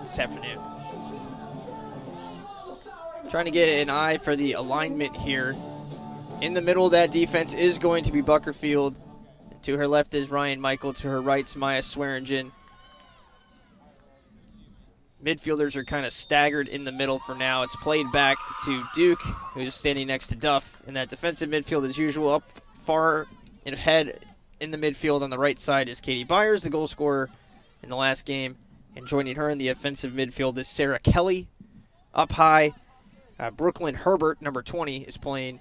this afternoon. Trying to get an eye for the alignment here. In the middle of that defense is going to be Buckerfield. To her left is Ryan Michael. To her right is Maya Swearingen. Midfielders are kind of staggered in the middle for now. It's played back to Duke, who's standing next to Duff in that defensive midfield as usual. Up far ahead in the midfield on the right side is Katie Byers, the goal scorer in the last game. And joining her in the offensive midfield is Sarah Kelly. Up high, Brooklyn Herbert, number 20, is playing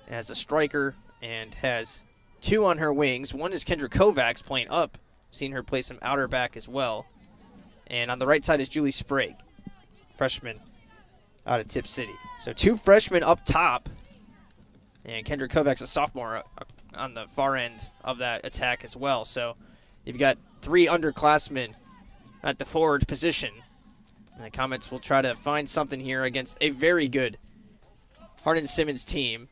as a striker and has 2 on her wings. One is Kendra Kovacs playing up. Seen her play some outer back as well. And on the right side is Julie Sprague, freshman out of Tip City. So 2 freshmen up top. And Kendra Kovacs, a sophomore, on the far end of that attack as well. So you've got 3 underclassmen at the forward position. And the Comets will try to find something here against a very good Hardin Simmons team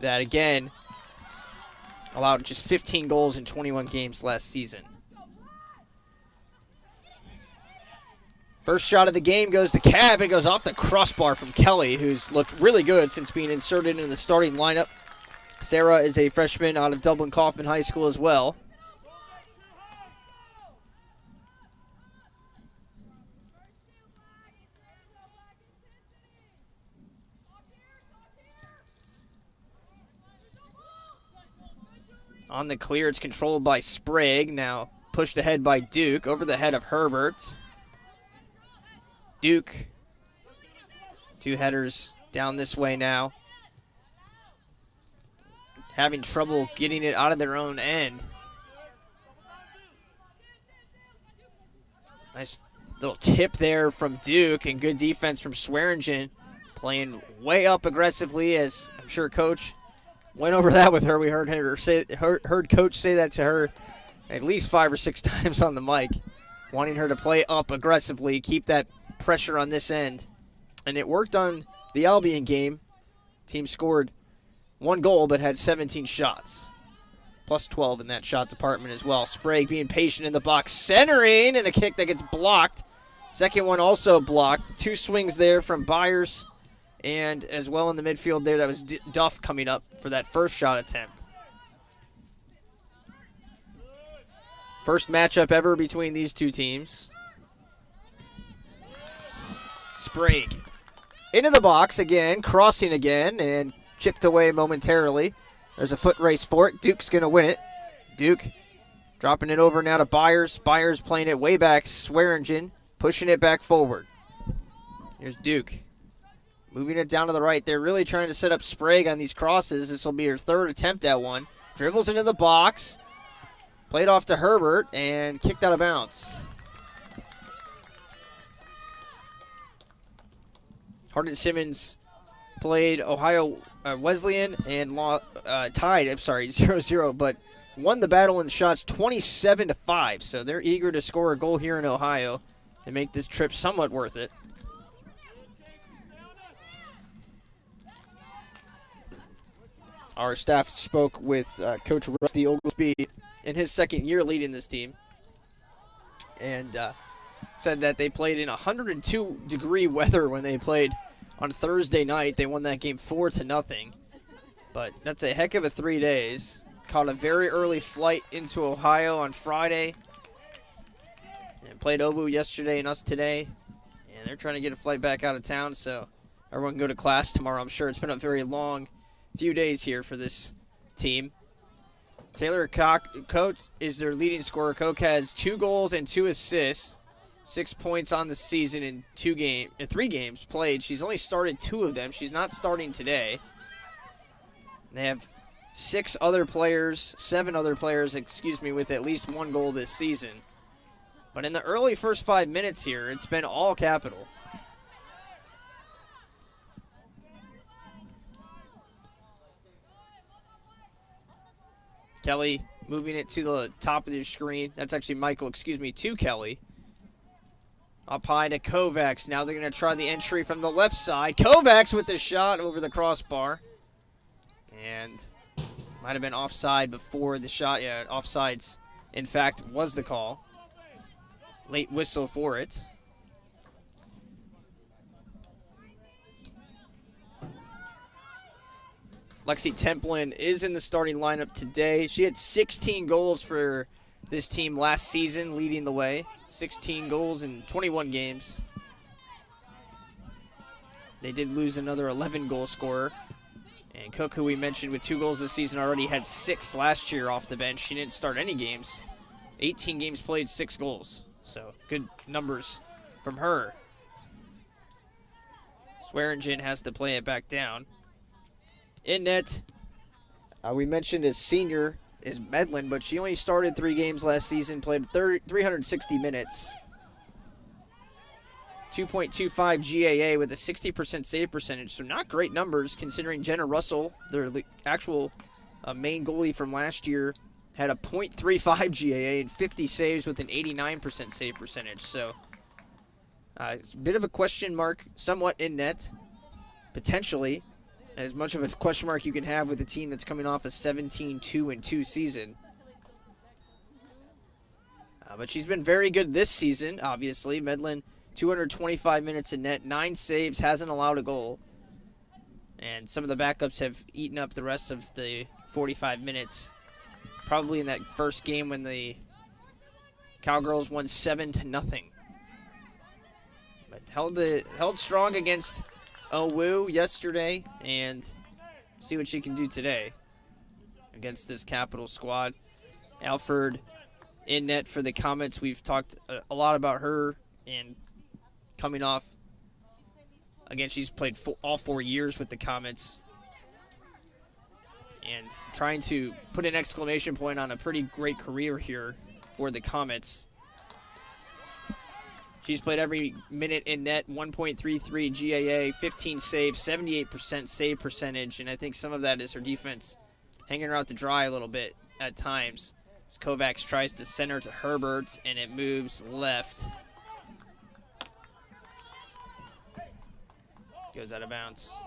that, again, allowed just 15 goals in 21 games last season. First shot of the game goes to Cab. It goes off the crossbar from Kelly, who's looked really good since being inserted in the starting lineup. Sarah is a freshman out of Dublin Kaufman High School as well. On the clear, it's controlled by Sprague. Now pushed ahead by Duke, over the head of Herbert. Duke, 2 headers down this way now. Having trouble getting it out of their own end. Nice little tip there from Duke and good defense from Swearingen. Playing way up aggressively, as I'm sure Coach went over that with her. We heard Coach say that to her at least 5 or 6 times on the mic. Wanting her to play up aggressively, keep that pressure on this end. And it worked on the Albion game. Team scored 1 goal but had 17 shots. Plus 12 in that shot department as well. Sprague being patient in the box, centering, and a kick that gets blocked. Second one also blocked. 2 swings there from Byers. And as well in the midfield there, that was Duff coming up for that first shot attempt. First matchup ever between these 2 teams. Sprague into the box again, crossing again, and chipped away momentarily. There's a foot race for it. Duke's going to win it. Duke dropping it over now to Byers. Byers playing it way back. Swearingen pushing it back forward. Here's Duke. Moving it down to the right. They're really trying to set up Sprague on these crosses. This will be her 3rd attempt at one. Dribbles into the box. Played off to Herbert and kicked out of bounds. Hardin Simmons played Ohio Wesleyan and tied, 0-0, but won the battle in shots 27-5. So they're eager to score a goal here in Ohio and make this trip somewhat worth it. Our staff spoke with Coach Rusty Oglesby in his 2nd year leading this team, and said that they played in 102-degree weather when they played on Thursday night. They won that game 4-0, but that's a heck of a 3 days. Caught a very early flight into Ohio on Friday, and played OBU yesterday and us today, and they're trying to get a flight back out of town so everyone can go to class tomorrow. I'm sure it's been a very long few days here for this team. Taylor Koch is their leading scorer. Koch has 2 goals and 2 assists, 6 points on the season in 3 games played. She's only started 2 of them. She's not starting today. They have 7 other players, with at least 1 goal this season. But in the early first 5 minutes here, it's been all capital. Kelly moving it to the top of your screen. That's actually Michael, to Kelly. Up high to Kovacs. Now they're going to try the entry from the left side. Kovacs with the shot over the crossbar. And might have been offside before the shot. Yeah, offsides, in fact, was the call. Late whistle for it. Lexi Templin is in the starting lineup today. She had 16 goals for this team last season, leading the way. 16 goals in 21 games. They did lose another 11-goal scorer. And Cook, who we mentioned with 2 goals this season, already had 6 last year off the bench. She didn't start any games. 18 games played, 6 goals. So good numbers from her. Swearingen has to play it back down. In net, we mentioned as senior is Medlin, but she only started 3 games last season, played 360 minutes. 2.25 GAA with a 60% save percentage, so not great numbers considering Jenna Russell, their actual main goalie from last year, had a .35 GAA and 50 saves with an 89% save percentage. So it's a bit of a question mark, somewhat in net, potentially. As much of a question mark you can have with a team that's coming off a 17-2-2 season. But she's been very good this season, obviously. Medlin, 225 minutes in net, 9 saves, hasn't allowed a goal. And some of the backups have eaten up the rest of the 45 minutes. Probably in that first game when the Cowgirls won 7-0. But held strong against Owu yesterday, and see what she can do today against this Capital squad. Alford in net for the Comets. We've talked a lot about her, and coming off, again, she's played all 4 years with the Comets, and trying to put an exclamation point on a pretty great career here for the Comets. She's played every minute in net, 1.33 GAA, 15 saves, 78% save percentage, and I think some of that is her defense hanging her out to dry a little bit at times. As Kovacs tries to center to Herbert, and it moves left. Goes out of bounds.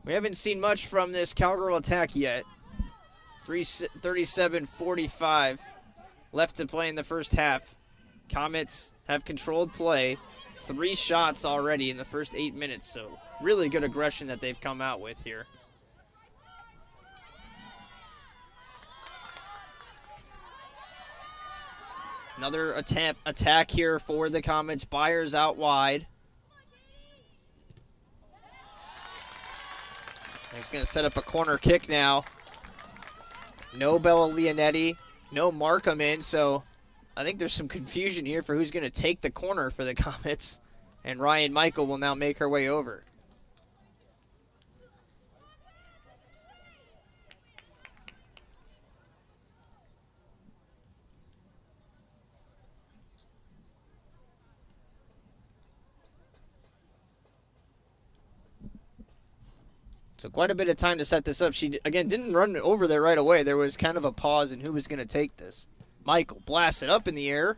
We haven't seen much from this Cowgirl attack yet. 37-45 left to play in the first half. Comets have controlled play. 3 shots already in the first 8 minutes, so really good aggression that they've come out with here. Another attack here for the Comets. Byers out wide. He's going to set up a corner kick now. No Bella Leonetti, no Markham in, so I think there's some confusion here for who's going to take the corner for the Comets. And Ryan Michael will now make her way over. So quite a bit of time to set this up. She, again, didn't run over there right away. There was kind of a pause in who was going to take this. Michael blasts it up in the air.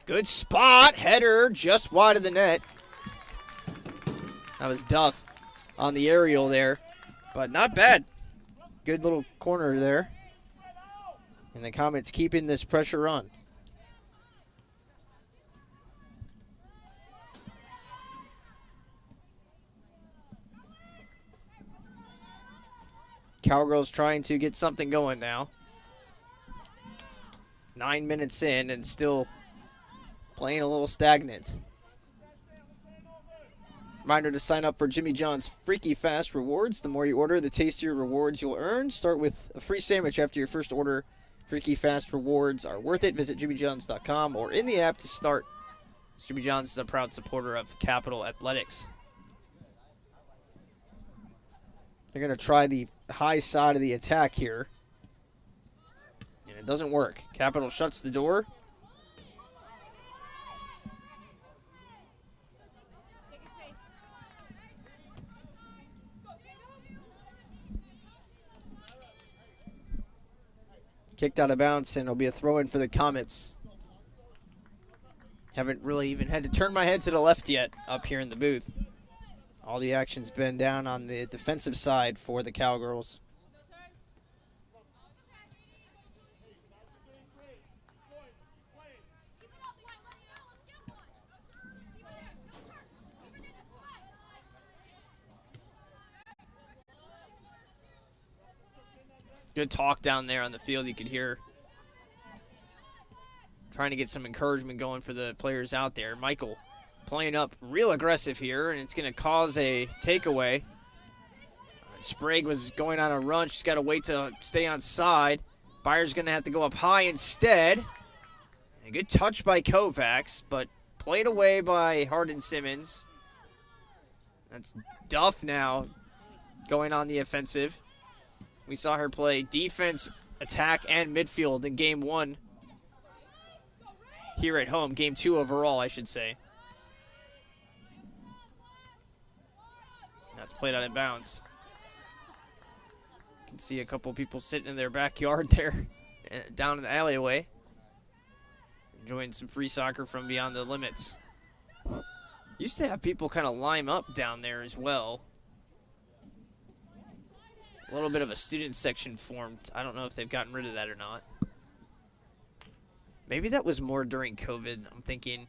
Good spot. Header just wide of the net. That was Duff on the aerial there. But not bad. Good little corner there. And the Comets keeping this pressure on. Cowgirls trying to get something going now. 9 minutes in and still playing a little stagnant. Reminder to sign up for Jimmy John's Freaky Fast Rewards. The more you order, the tastier rewards you'll earn. Start with a free sandwich after your first order. Freaky Fast Rewards are worth it. Visit jimmyjohns.com or in the app to start. Jimmy John's is a proud supporter of Capital Athletics. They're going to try the high side of the attack here. And it doesn't work. Capital shuts the door. Kicked out of bounds, and it'll be a throw-in for the Comets. Haven't really even had to turn my head to the left yet up here in the booth. All the action's been down on the defensive side for the Cowgirls. Good talk down there on the field. You could hear trying to get some encouragement going for the players out there. Michael playing up real aggressive here, and it's going to cause a takeaway. Sprague was going on a run. She's got to wait to stay on side. Byers going to have to go up high instead. A good touch by Kovacs, but played away by Hardin Simmons. That's Duff now going on the offensive. We saw her play defense, attack, and midfield in Game 1 here at home. Game 2 overall, I should say. That's played out of bounds. You can see a couple people sitting in their backyard there, down in the alleyway, enjoying some free soccer from beyond the limits. Used to have people kind of line up down there as well. A little bit of a student section formed. I don't know if they've gotten rid of that or not. Maybe that was more during COVID, I'm thinking.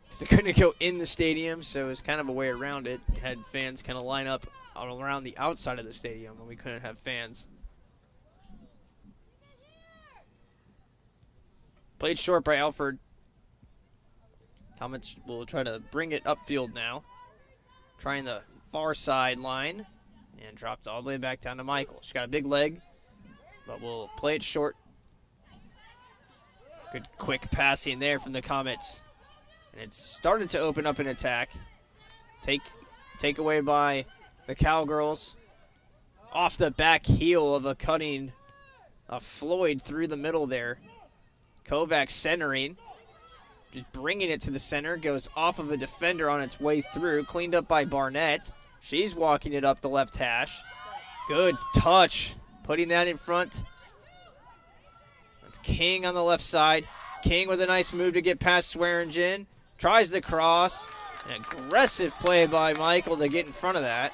Because they couldn't go in the stadium, so it was kind of a way around it. Had fans kind of line up all around the outside of the stadium when we couldn't have fans. Played short by Alford. Comets will try to bring it upfield now. Trying the far side line. And dropped all the way back down to Michael. She's got a big leg, but we'll play it short. Good quick passing there from the Comets. And it's started to open up an attack. Take away by the Cowgirls. Off the back heel of a cutting Floyd through the middle there. Kovacs centering. Just bringing it to the center. Goes off of a defender on its way through. Cleaned up by Barnett. She's walking it up the left hash. Good touch. Putting that in front. That's King on the left side. King with a nice move to get past Swearingen. Tries the cross. An aggressive play by Michael to get in front of that.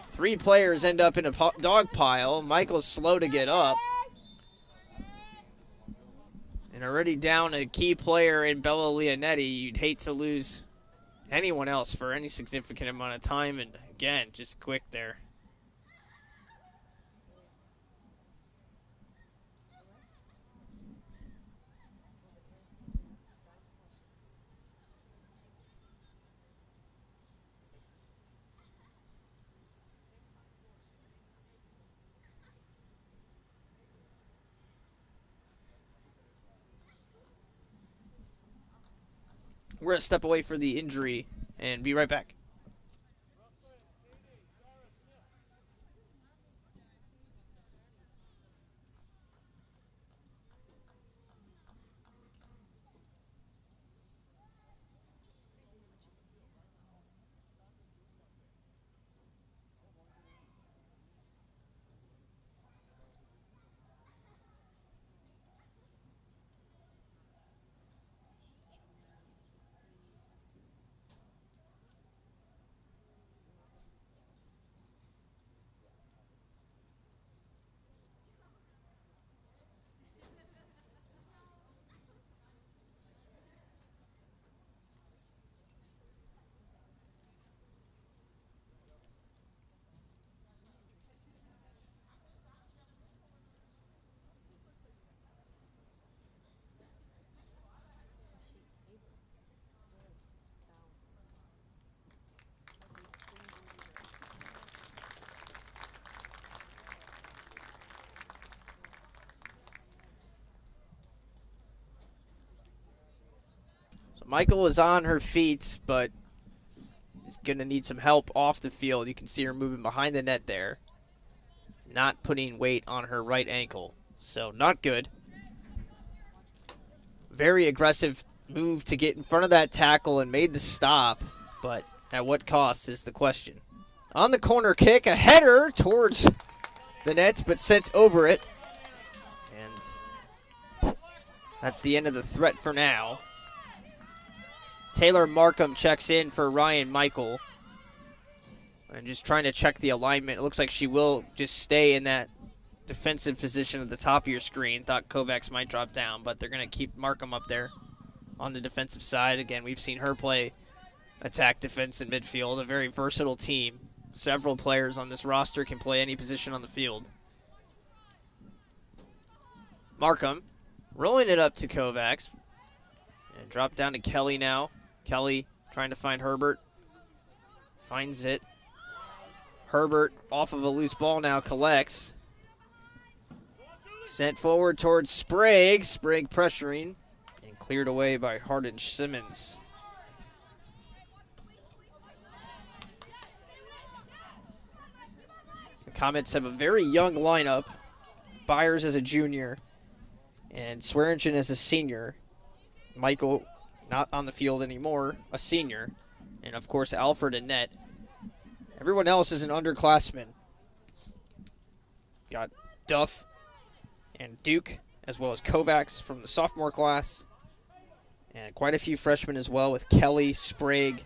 3 players end up in a dog pile. Michael's slow to get up. And already down a key player in Bella Leonetti. You'd hate to lose anyone else for any significant amount of time, and again, just quick there. We're going to step away for the injury and be right back. Michael is on her feet, but is going to need some help off the field. You can see her moving behind the net there. Not putting weight on her right ankle, so not good. Very aggressive move to get in front of that tackle and made the stop, but at what cost is the question. On the corner kick, a header towards the net, but sent over it. That's the end of the threat for now. Taylor Markham checks in for Ryan Michael. And just trying to check the alignment. It looks like she will just stay in that defensive position at the top of your screen. Thought Kovacs might drop down, but they're going to keep Markham up there on the defensive side. Again, we've seen her play attack, defense, and midfield. A very versatile team. Several players on this roster can play any position on the field. Markham rolling it up to Kovacs. And drop down to Kelly now. Kelly trying to find Herbert. Finds it. Herbert off of a loose ball now collects. Sent forward towards Sprague. Sprague pressuring and cleared away by Hardin Simmons. The Comets have a very young lineup. Byers as a junior and Swearingen as a senior. Michael not on the field anymore, a senior. And of course Alfred and net. Everyone else is an underclassman. Got Duff and Duke, as well as Kovacs from the sophomore class. And quite a few freshmen as well, with Kelly, Sprague,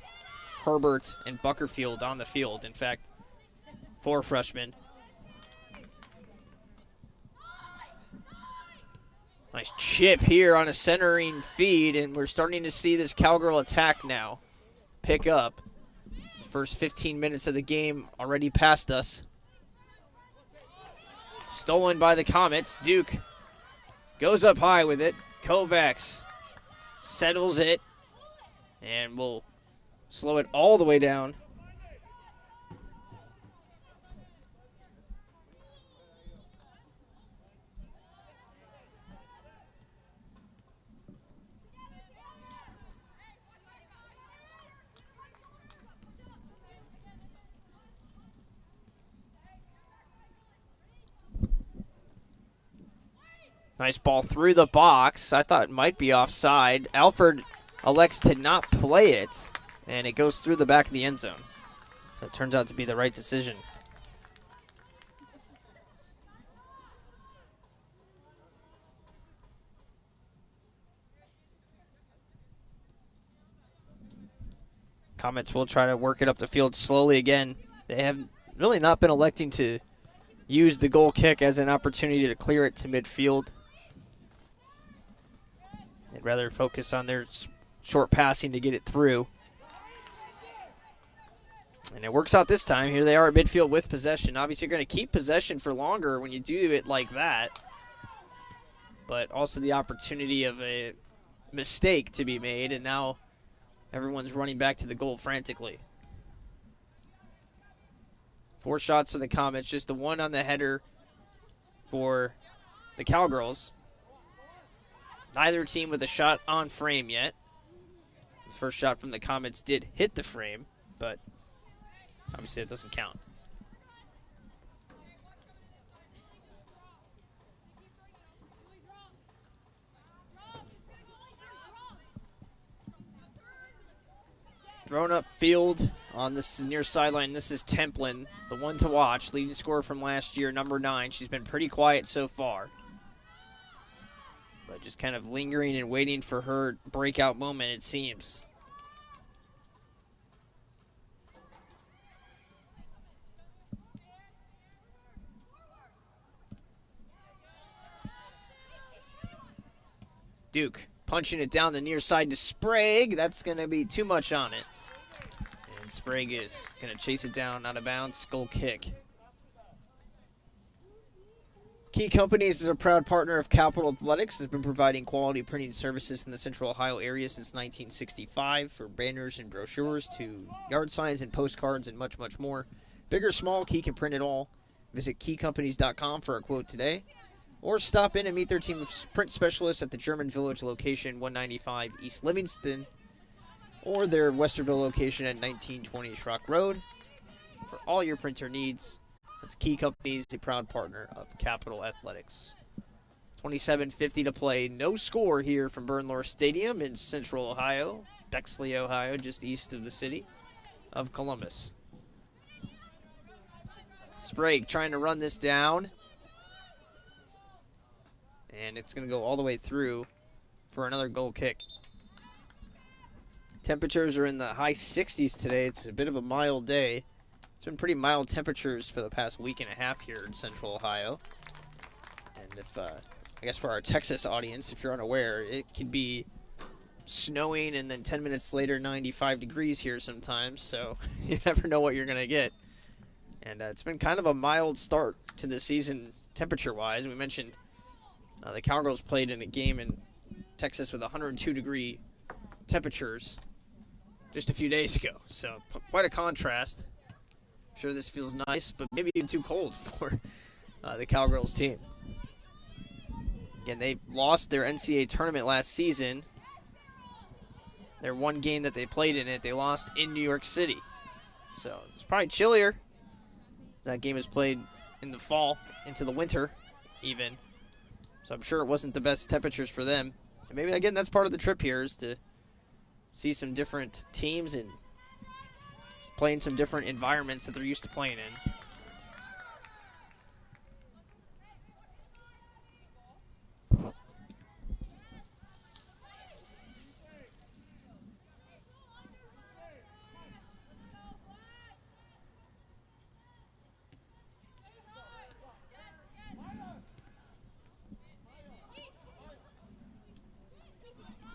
Herbert, and Buckerfield on the field. In fact, 4 freshmen. Nice chip here on a centering feed, and we're starting to see this Cowgirl attack now pick up. First 15 minutes of the game already past us. Stolen by the Comets. Duke goes up high with it. Kovacs settles it and will slow it all the way down. Nice ball through the box. I thought it might be offside. Alfred elects to not play it, and it goes through the back of the end zone. So it turns out to be the right decision. Comets will try to work it up the field slowly again. They have really not been electing to use the goal kick as an opportunity to clear it to midfield. They'd rather focus on their short passing to get it through. And it works out this time. Here they are at midfield with possession. Obviously, you're going to keep possession for longer when you do it like that. But also the opportunity of a mistake to be made, and now everyone's running back to the goal frantically. 4 shots for the Comets, just the 1 on the header for the Cowgirls. Neither team with a shot on frame yet. The first shot from the Comets did hit the frame, but obviously it doesn't count. Thrown up field on this near sideline. This is Templin, the one to watch, leading scorer from last year, number 9. She's been pretty quiet so far, but just kind of lingering and waiting for her breakout moment, it seems. Duke punching it down the near side to Sprague. That's going to be too much on it. And Sprague is going to chase it down out of bounds. Goal kick. Key Companies is a proud partner of Capital Athletics, has been providing quality printing services in the Central Ohio area since 1965, for banners and brochures to yard signs and postcards and much, much more. Big or small, Key can print it all. Visit keycompanies.com for a quote today, or stop in and meet their team of print specialists at the German Village location, 195 East Livingston, or their Westerville location at 1920 Schrock Road. For all your printer needs, that's Key Companies, a proud partner of Capital Athletics. 27:50 to play. No score here from Bernlohr Stadium in Central Ohio, Bexley, Ohio, just east of the city of Columbus. Sprague trying to run this down, and it's going to go all the way through for another goal kick. Temperatures are in the high 60s today. It's a bit of a mild day. It's been pretty mild temperatures for the past week and a half here in Central Ohio. And if, I guess for our Texas audience, if you're unaware, it can be snowing and then 10 minutes later 95 degrees here sometimes. So you never know what you're going to get. And it's been kind of a mild start to the season temperature-wise. We mentioned the Cowgirls played in a game in Texas with 102-degree temperatures just a few days ago. So quite a contrast. I'm sure this feels nice, but maybe even too cold for the Cowgirls team. Again, they lost their NCAA tournament last season. Their one game that they played in it, they lost in New York City. So it's probably chillier. That game is played in the fall, into the winter even. So I'm sure it wasn't the best temperatures for them. And maybe, again, that's part of the trip here, is to see some different teams and play in some different environments that they're used to playing in.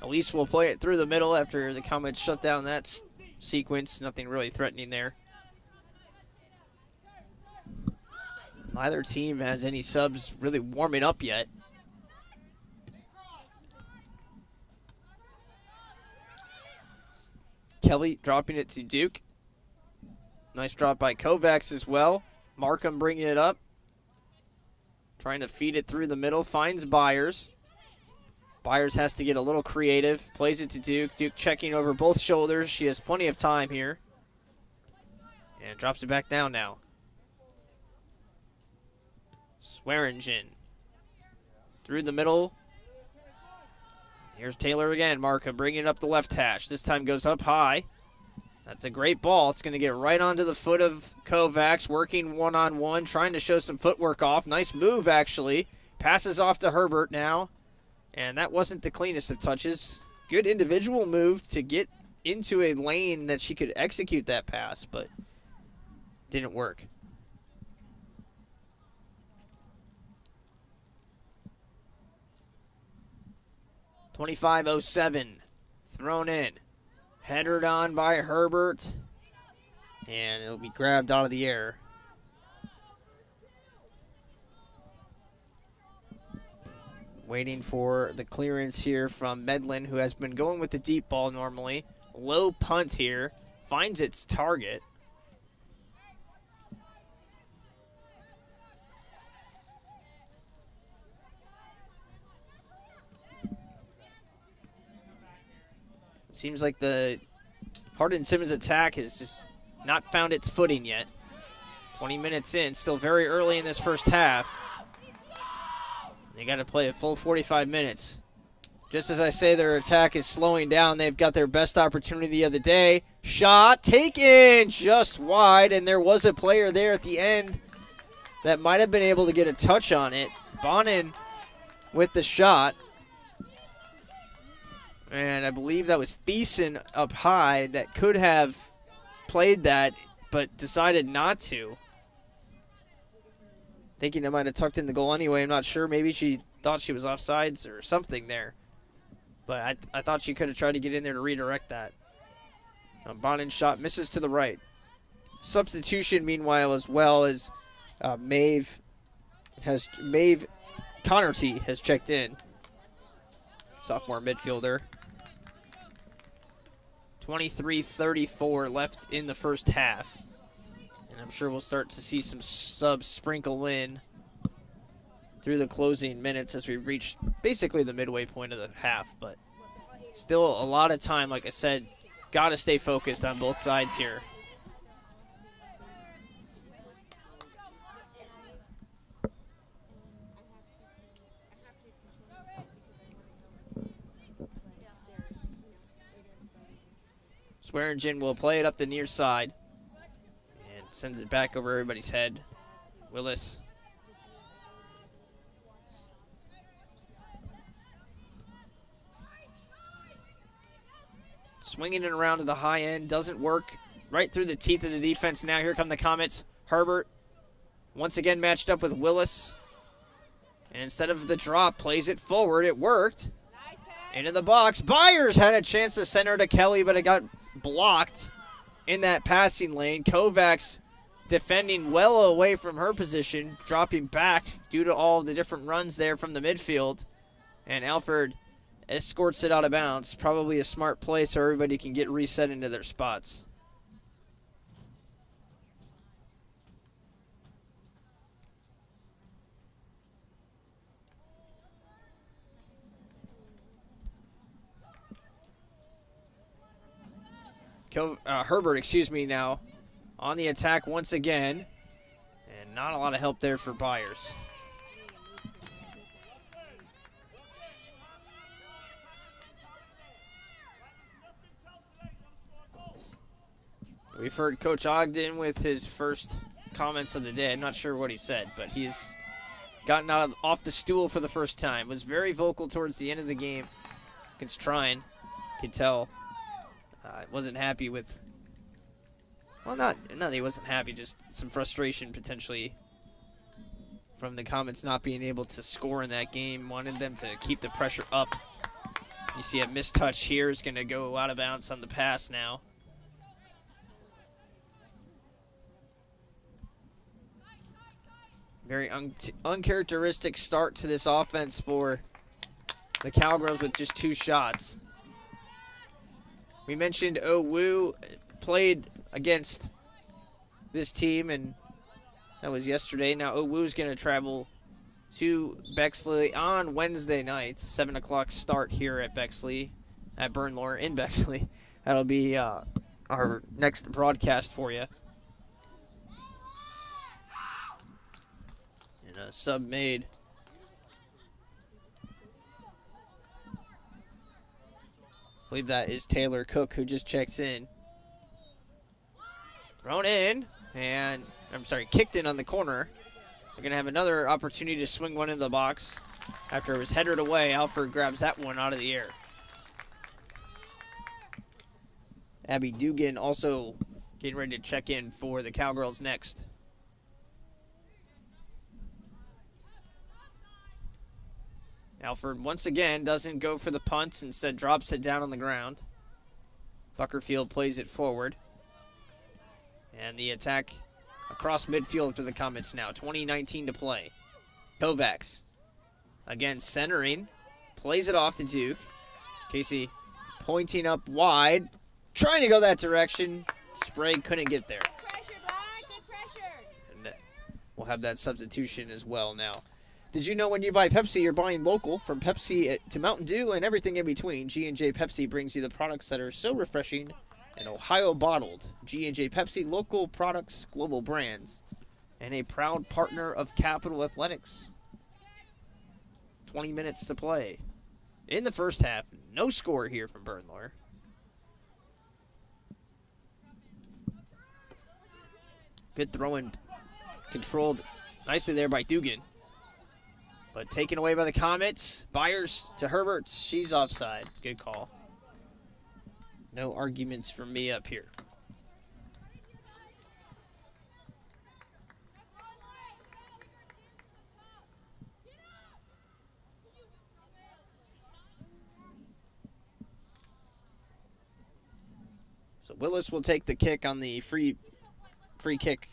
Elise will play it through the middle after the Comets shut down that sequence. Nothing really threatening there. Neither team has any subs really warming up yet. Kelly dropping it to Duke. Nice drop by Kovacs as well. Markham bringing it up. Trying to feed it through the middle. Finds Byers. Byers has to get a little creative. Plays it to Duke. Duke checking over both shoulders. She has plenty of time here. And drops it back down now. Swearingen. Through the middle. Here's Taylor again. Markham bringing it up the left hash. This time goes up high. That's a great ball. It's going to get right onto the foot of Kovacs. Working one-on-one. Trying to show some footwork off. Nice move, actually. Passes off to Herbert now. And that wasn't the cleanest of touches. Good individual move to get into a lane that she could execute that pass, but didn't work. .25:07 thrown in. Headed on by Herbert. And it'll be grabbed out of the air. Waiting for the clearance here from Medlin, who has been going with the deep ball normally. Low punt here. Finds its target. Seems like the Hardin Simmons attack has just not found its footing yet. 20 minutes in, still very early in this first half. They got to play a full 45 minutes. Just as I say their attack is slowing down, they've got their best opportunity of the day. Shot taken just wide, and there was a player there at the end that might have been able to get a touch on it. Bonin with the shot. And I believe that was Thiessen up high that could have played that, but decided not to. Thinking it might have tucked in the goal anyway. I'm not sure. Maybe she thought she was offsides or something there. But I thought she could have tried to get in there to redirect that. Bonin's shot misses to the right. Substitution, meanwhile, as well as Maeve Connerty has checked in. Sophomore midfielder. 23:34 left in the first half. And I'm sure we'll start to see some subs sprinkle in through the closing minutes as we reach basically the midway point of the half. But still a lot of time, like I said, got to stay focused on both sides here. Swearingen will play it up the near side and sends it back over everybody's head. Willis. Swinging it around to the high end. Doesn't work. Right through the teeth of the defense now. Here come the Comets. Herbert once again matched up with Willis. And instead of the drop, plays it forward. It worked. Into the box. Byers had a chance to center to Kelly, but it got blocked in that passing lane. Kovacs defending well away from her position, dropping back due to all the different runs there from the midfield. And Alford escorts it out of bounds. Probably a smart play so everybody can get reset into their spots. Herbert, now on the attack once again. And not a lot of help there for Byers. We've heard Coach Ogden with his first comments of the day. I'm not sure what he said, but he's gotten off the stool for the first time. Was very vocal towards the end of the game against Trine. Could tell. Wasn't happy with, well, not that he wasn't happy, just some frustration potentially from the Comets not being able to score in that game. Wanted them to keep the pressure up. You see a missed touch here is going to go out of bounds on the pass now. Very uncharacteristic start to this offense for the Cowgirls with just 2 shots. We mentioned Owu played against this team, and that was yesterday. Now Owu's going to travel to Bexley on Wednesday night. 7 o'clock start here at Bexley, at Bernlohr in Bexley. That'll be our next broadcast for you. And a sub made. I believe that is Taylor Cook, who just checks in. Thrown in, and kicked in on the corner. They're going to have another opportunity to swing one in the box. After it was headed away, Alford grabs that one out of the air. Abby Dugan also getting ready to check in for the Cowgirls next. Alford once again doesn't go for the punts, instead drops it down on the ground. Buckerfield plays it forward. And the attack across midfield for the Comets now. 20:19 to play. Kovacs again centering. Plays it off to Duke. Casey pointing up wide. Trying to go that direction. Sprague couldn't get there. And we'll have that substitution as well now. Did you know when you buy Pepsi, you're buying local? From Pepsi to Mountain Dew and everything in between, G&J Pepsi brings you the products that are so refreshing and Ohio bottled. G&J Pepsi, local products, global brands, and a proud partner of Capital Athletics. 20 minutes to play. In the first half, no score here from Bernlohr. Good throw-in, controlled nicely there by Dugan. But taken away by the Comets. Byers to Herbert. She's offside. Good call. No arguments from me up here. So Willis will take the kick on the free kick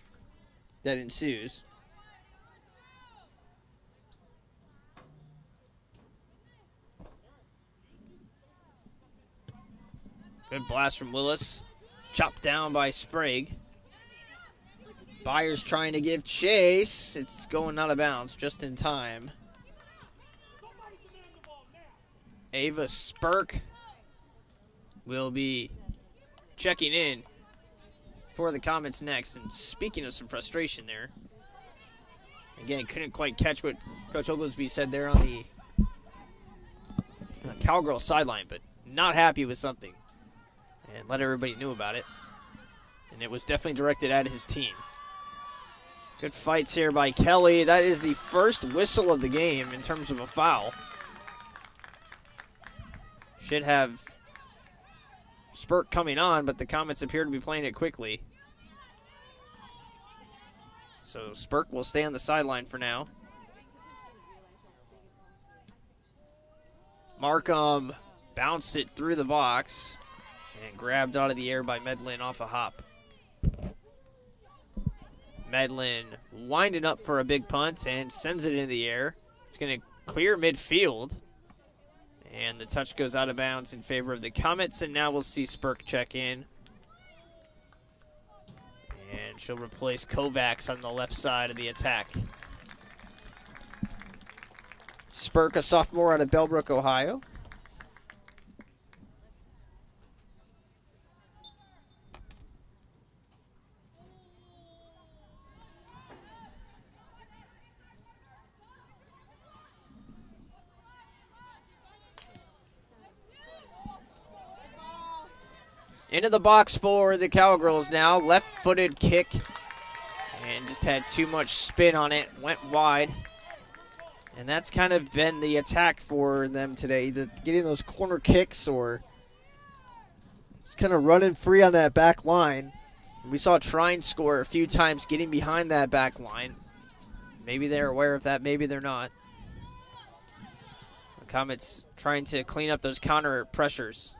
that ensues. Good blast from Willis. Chopped down by Sprague. Byers trying to give chase. It's going out of bounds just in time. Ava Spurk will be checking in for the Comets next. And speaking of some frustration there, again, couldn't quite catch what Coach Oglesby said there on the Cowgirl sideline, but not happy with something. And let everybody know about it. And it was definitely directed at his team. Good fights here by Kelly. That is the first whistle of the game in terms of a foul. Should have spurt coming on, but the Comets appear to be playing it quickly. So Spurk will stay on the sideline for now. Markham bounced it through the box and grabbed out of the air by Medlin off a hop. Medlin winding up for a big punt and sends it in the air. It's going to clear midfield. And the touch goes out of bounds in favor of the Comets, and now we'll see Spurk check in. And she'll replace Kovacs on the left side of the attack. Spurk, a sophomore out of Bellbrook, Ohio. Into the box for the Cowgirls now. Left-footed kick. And just had too much spin on it. Went wide. And that's kind of been the attack for them today. Either getting those corner kicks or just kind of running free on that back line. We saw Trine score a few times getting behind that back line. Maybe they're aware of that. Maybe they're not. The Comets trying to clean up those counter pressures.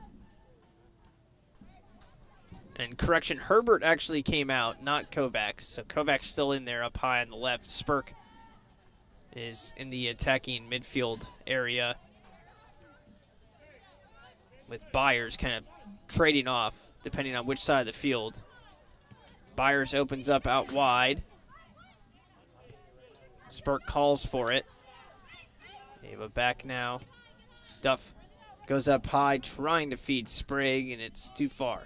And correction, Herbert actually came out, not Kovacs. So Kovacs still in there up high on the left. Spurk is in the attacking midfield area with Byers kind of trading off depending on which side of the field. Byers opens up out wide. Spurk calls for it. Ava back now. Duff goes up high trying to feed Sprague, and it's too far.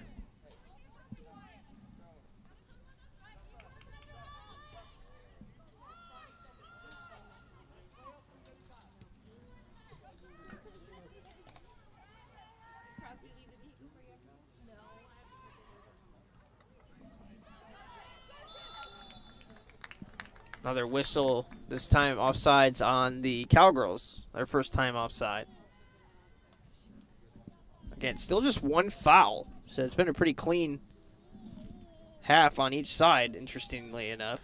Another whistle, this time offsides on the Cowgirls. Their first time offside. Again, still just one foul. So it's been a pretty clean half on each side, interestingly enough.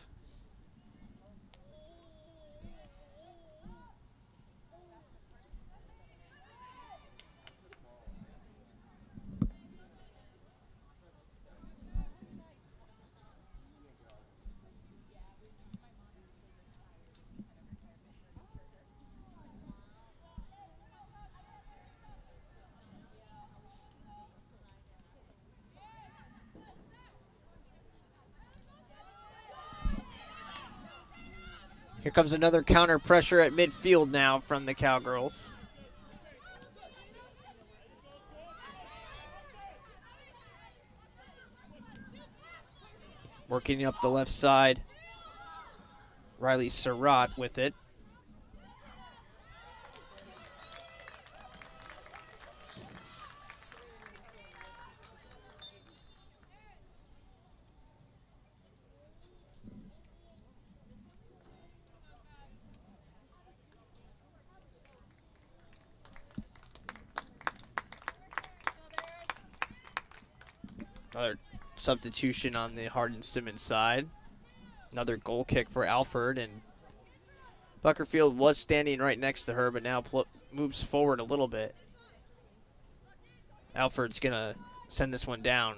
Here comes another counter pressure at midfield now from the Cowgirls. Working up the left side. Riley Surratt with it. Another substitution on the Hardin Simmons side. Another goal kick for Alford, and Buckerfield was standing right next to her, but now moves forward a little bit. Alford's going to send this one down,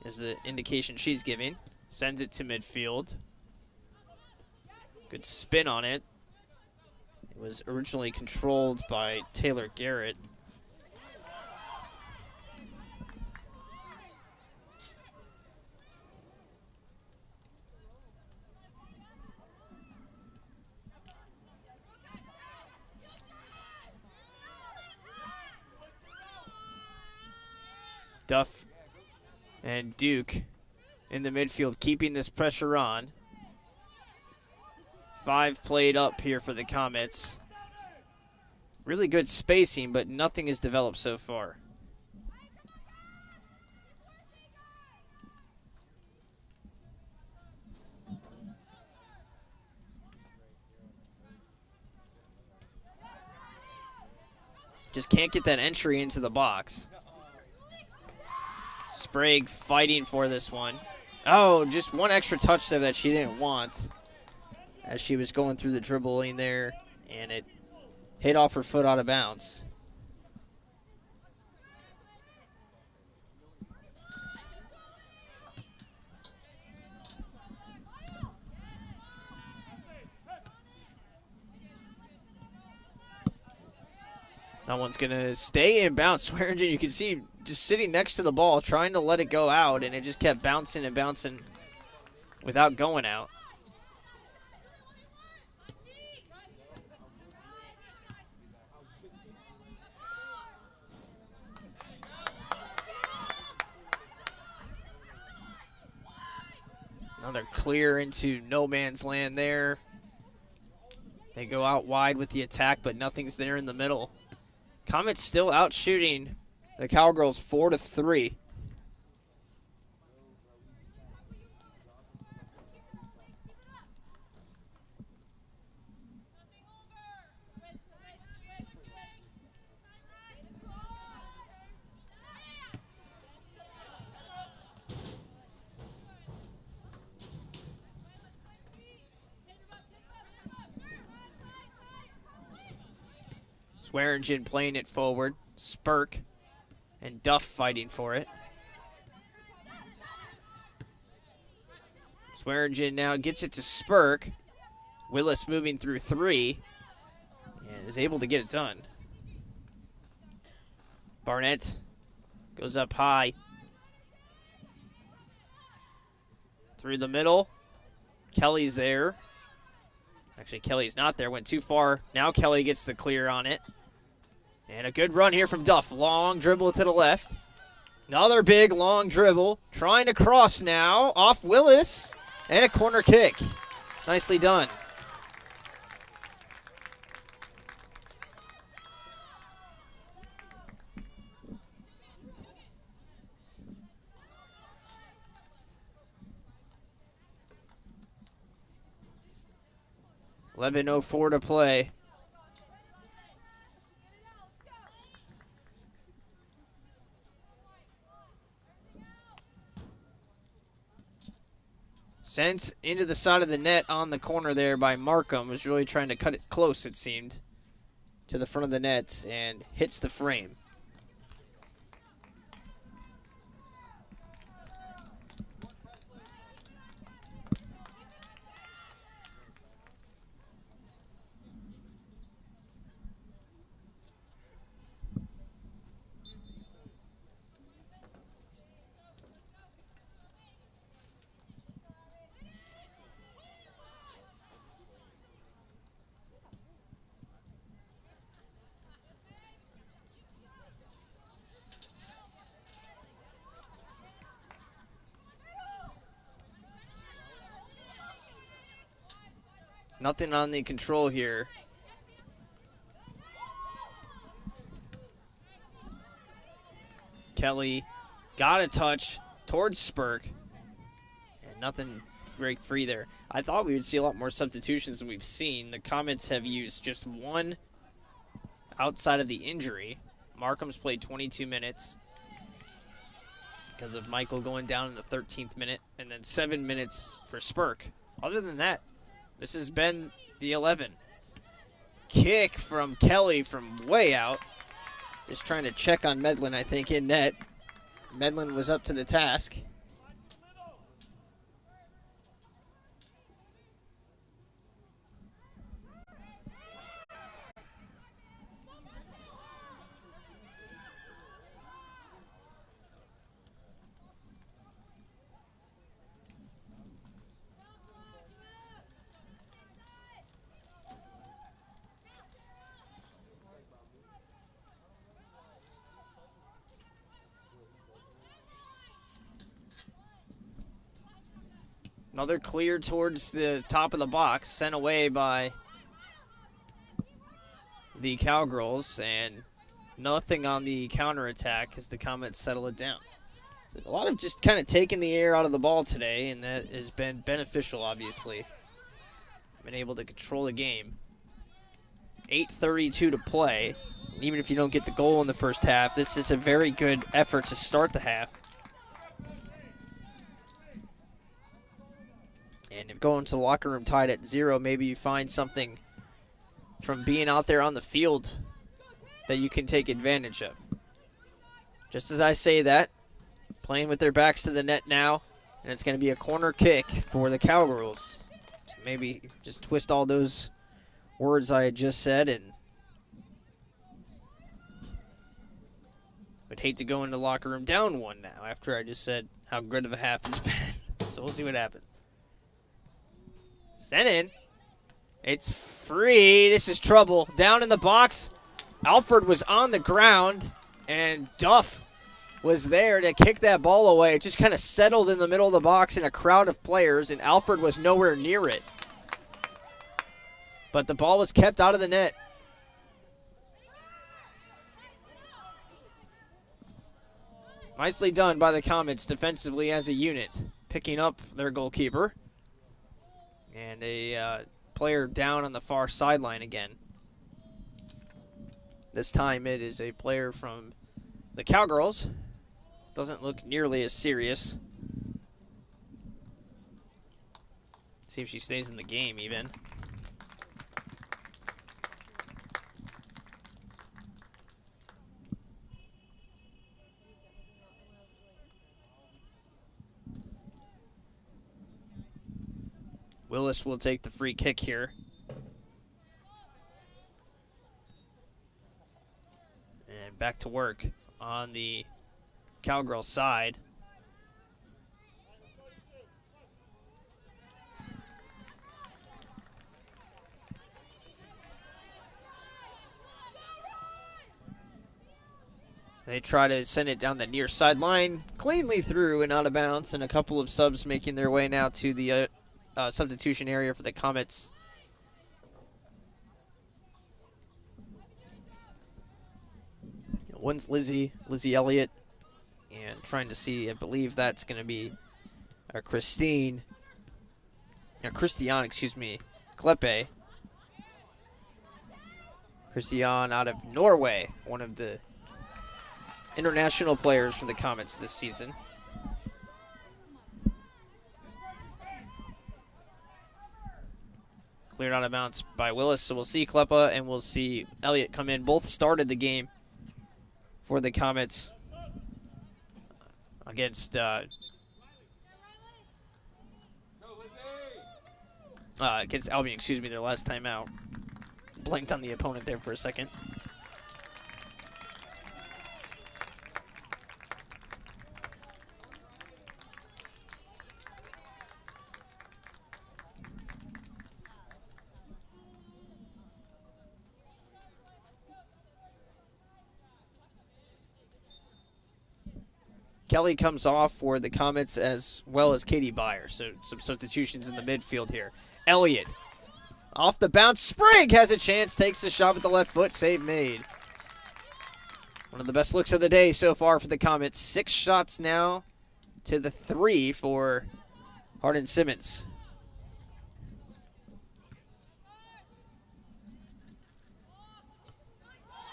is the indication she's giving. Sends it to midfield. Good spin on it. It was originally controlled by Taylor Garrett. Duff and Duke in the midfield, keeping this pressure on. 5 played up here for the Comets. Really good spacing, but nothing has developed so far. Just can't get that entry into the box. Sprague fighting for this one. Oh, just one extra touch there that she didn't want as she was going through the dribbling there, and it hit off her foot out of bounds. That one's going to stay in bounds. Swearingen, you can see just sitting next to the ball, trying to let it go out, and it just kept bouncing and bouncing without going out. Another clear into no man's land there. They go out wide with the attack, but nothing's there in the middle. Comets still out shooting the Cowgirls 4-3. Swearingen playing it forward. Spurk and Duff fighting for it. Swearingen now gets it to Spurk. Willis moving through three and is able to get it done. Barnett goes up high. Through the middle. Kelly's there. Actually, Kelly's not there. Went too far. Now Kelly gets the clear on it. And a good run here from Duff. Long dribble to the left. Another big long dribble. Trying to cross now. Off Willis. And a corner kick. Nicely done. .11:04 to play. Sent into the side of the net on the corner there by Markham. Was really trying to cut it close, it seemed, to the front of the net and hits the frame. Nothing on the control here. Kelly got a touch towards Spurk. And nothing to break free there. I thought we would see a lot more substitutions than we've seen. The Comets have used just one outside of the injury. Markham's played 22 minutes because of Michael going down in the 13th minute. And then 7 minutes for Spurk. Other than that, this has been the 11. Kick from Kelly from way out. Just trying to check on Medlin, I think, in net. Medlin was up to the task. Another clear towards the top of the box, sent away by the Cowgirls, and nothing on the counterattack as the Comets settle it down. So a lot of just kind of taking the air out of the ball today, and that has been beneficial, obviously. Been able to control the game. 8:32 to play. And even if you don't get the goal in the first half, this is a very good effort to start the half. And if going to the locker room tied at 0, maybe you find something from being out there on the field that you can take advantage of. Just as I say that, playing with their backs to the net now, and it's going to be a corner kick for the Cowgirls. So maybe just twist all those words I had just said, and would hate to go into the locker room down 1 now after I just said how good of a half it's been. So we'll see what happens. Sent in. It's free. This is trouble. Down in the box. Alford was on the ground, and Duff was there to kick that ball away. It just kind of settled in the middle of the box in a crowd of players, and Alford was nowhere near it. But the ball was kept out of the net. Nicely done by the Comets defensively as a unit, picking up their goalkeeper. And a player down on the far sideline again. This time it is a player from the Cowgirls. Doesn't look nearly as serious. See if she stays in the game even. Willis will take the free kick here. And back to work on the Cowgirl side. They try to send it down the near sideline, cleanly through and out of bounds, and a couple of subs making their way now to the substitution area for the Comets. One's Lizzie Elliott, and trying to see, I believe that's going to be Christian, Kleppe. Christian out of Norway, one of the international players for the Comets this season. Cleared out of bounds by Willis, so we'll see Kleppe and we'll see Elliott come in. Both started the game for the Comets against Albion, their last time out. Blanked on the opponent there for a second. Kelly comes off for the Comets as well as Katie Byer. So some substitutions in the midfield here. Elliott off the bounce. Sprague has a chance. Takes the shot with the left foot. Save made. One of the best looks of the day so far for the Comets. 6 shots now to the 3 for Hardin Simmons.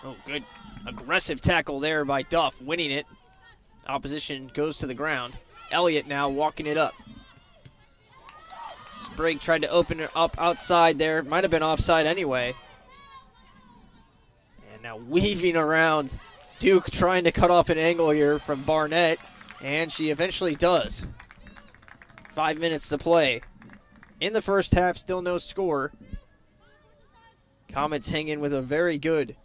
Oh, good aggressive tackle there by Duff, winning it. Opposition goes to the ground. Elliott now walking it up. Sprague tried to open it up outside there. Might have been offside anyway. And now weaving around. Duke trying to cut off an angle here from Barnett. And she eventually does. 5 minutes to play. In the first half, still no score. Comets hanging with a very good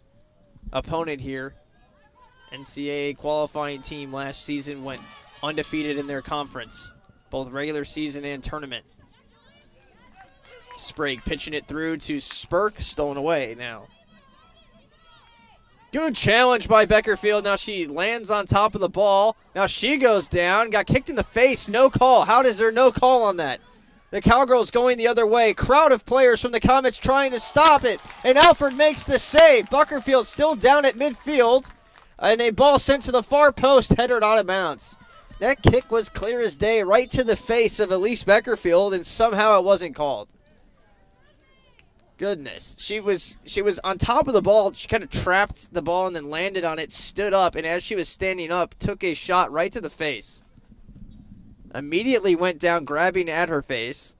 opponent here. NCAA qualifying team last season went undefeated in their conference, both regular season and tournament. Sprague pitching it through to Spurk, stolen away now. Good challenge by Beckerfield. Now she lands on top of the ball. Now she goes down, got kicked in the face, no call. How is there no call on that? The Cowgirls going the other way. Crowd of players from the Comets trying to stop it, and Alford makes the save. Beckerfield still down at midfield. And a ball sent to the far post, headed out of bounds. That kick was clear as day, right to the face of Elise Beckerfield, and somehow it wasn't called. Goodness. She was on top of the ball. She kind of trapped the ball and then landed on it, stood up, and as she was standing up, took a shot right to the face. Immediately went down, grabbing at her face.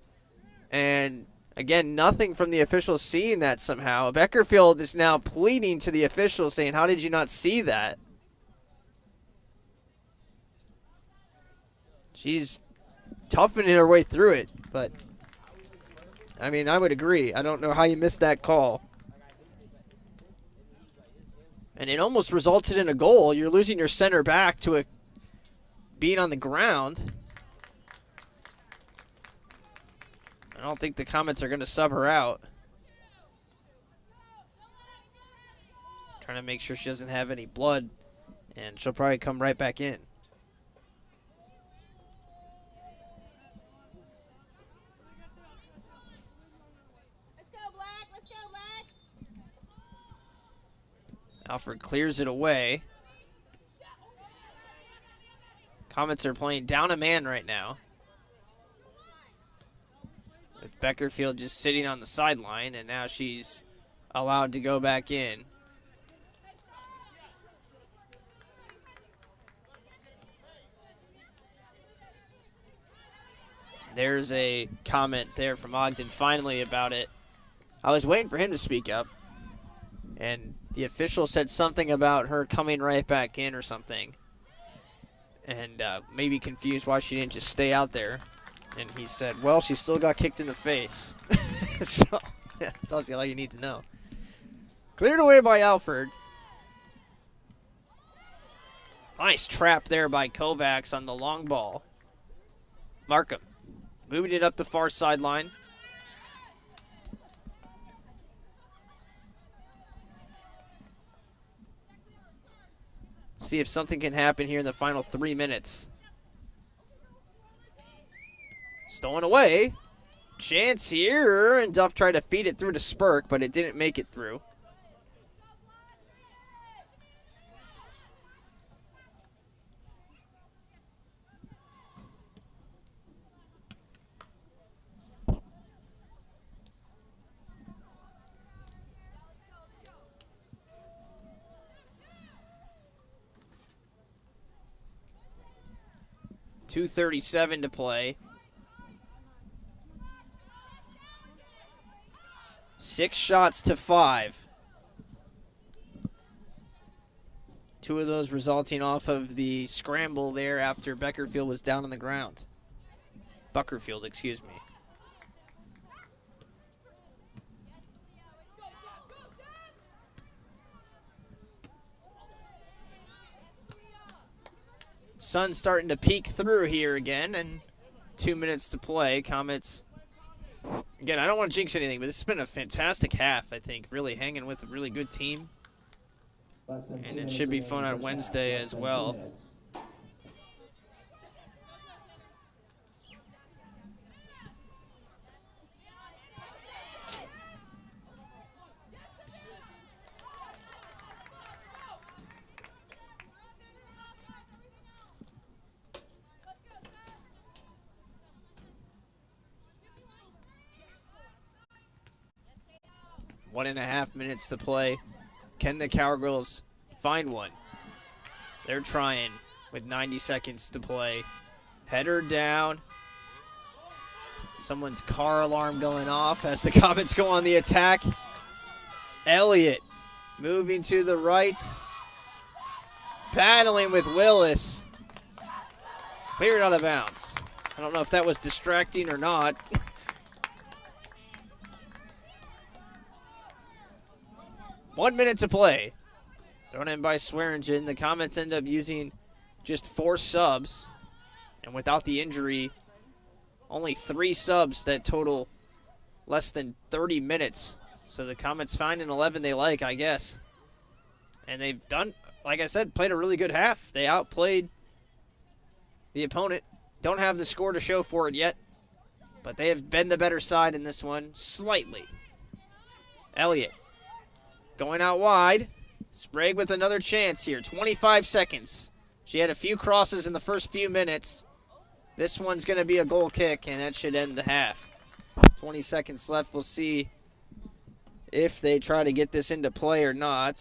And again, nothing from the officials seeing that somehow. Beckerfield is now pleading to the officials saying, how did you not see that? She's toughening her way through it, but I mean, I would agree. I don't know how you missed that call. And it almost resulted in a goal. You're losing your center back to being on the ground. I don't think the Comets are going to sub her out. Trying to make sure she doesn't have any blood, and she'll probably come right back in. Alfred clears it away. Comets are playing down a man right now, with Beckerfield just sitting on the sideline, and now she's allowed to go back in. There's a comment there from Ogden finally about it. I was waiting for him to speak up, and the official said something about her coming right back in or something, and maybe confused why she didn't just stay out there. And he said, well, she still got kicked in the face. So, yeah, tells you all you need to know. Cleared away by Alfred. Nice trap there by Kovacs on the long ball. Markham moving it up the far sideline. See if something can happen here in the final 3 minutes. Stolen away. Chance here, and Duff tried to feed it through to Spurk, but it didn't make it through. .237 to play. 6 shots to 5. 2 of those resulting off of the scramble there after Beckerfield was down on the ground. Buckerfield, excuse me. Sun's starting to peek through here again, and 2 minutes to play. Comets, again, I don't want to jinx anything, but this has been a fantastic half, I think. Really hanging with a really good team. And it should be fun on Wednesday as well. One and a half minutes to play. Can the Cowgirls find one? They're trying with 90 seconds to play. Header down. Someone's car alarm going off as the Comets go on the attack. Elliott moving to the right. Battling with Willis. Cleared out of bounds. I don't know if that was distracting or not. 1 minute to play. Thrown in by Swearingen. The Comets end up using just 4 subs. And without the injury, only 3 subs that total less than 30 minutes. So the Comets find an 11 they like, I guess. And they've done, like I said, played a really good half. They outplayed the opponent. Don't have the score to show for it yet. But they have been the better side in this one, slightly. Elliott. Going out wide. Sprague with another chance here. 25 seconds. She had a few crosses in the first few minutes. This one's going to be a goal kick, and that should end the half. 20 seconds left. We'll see if they try to get this into play or not.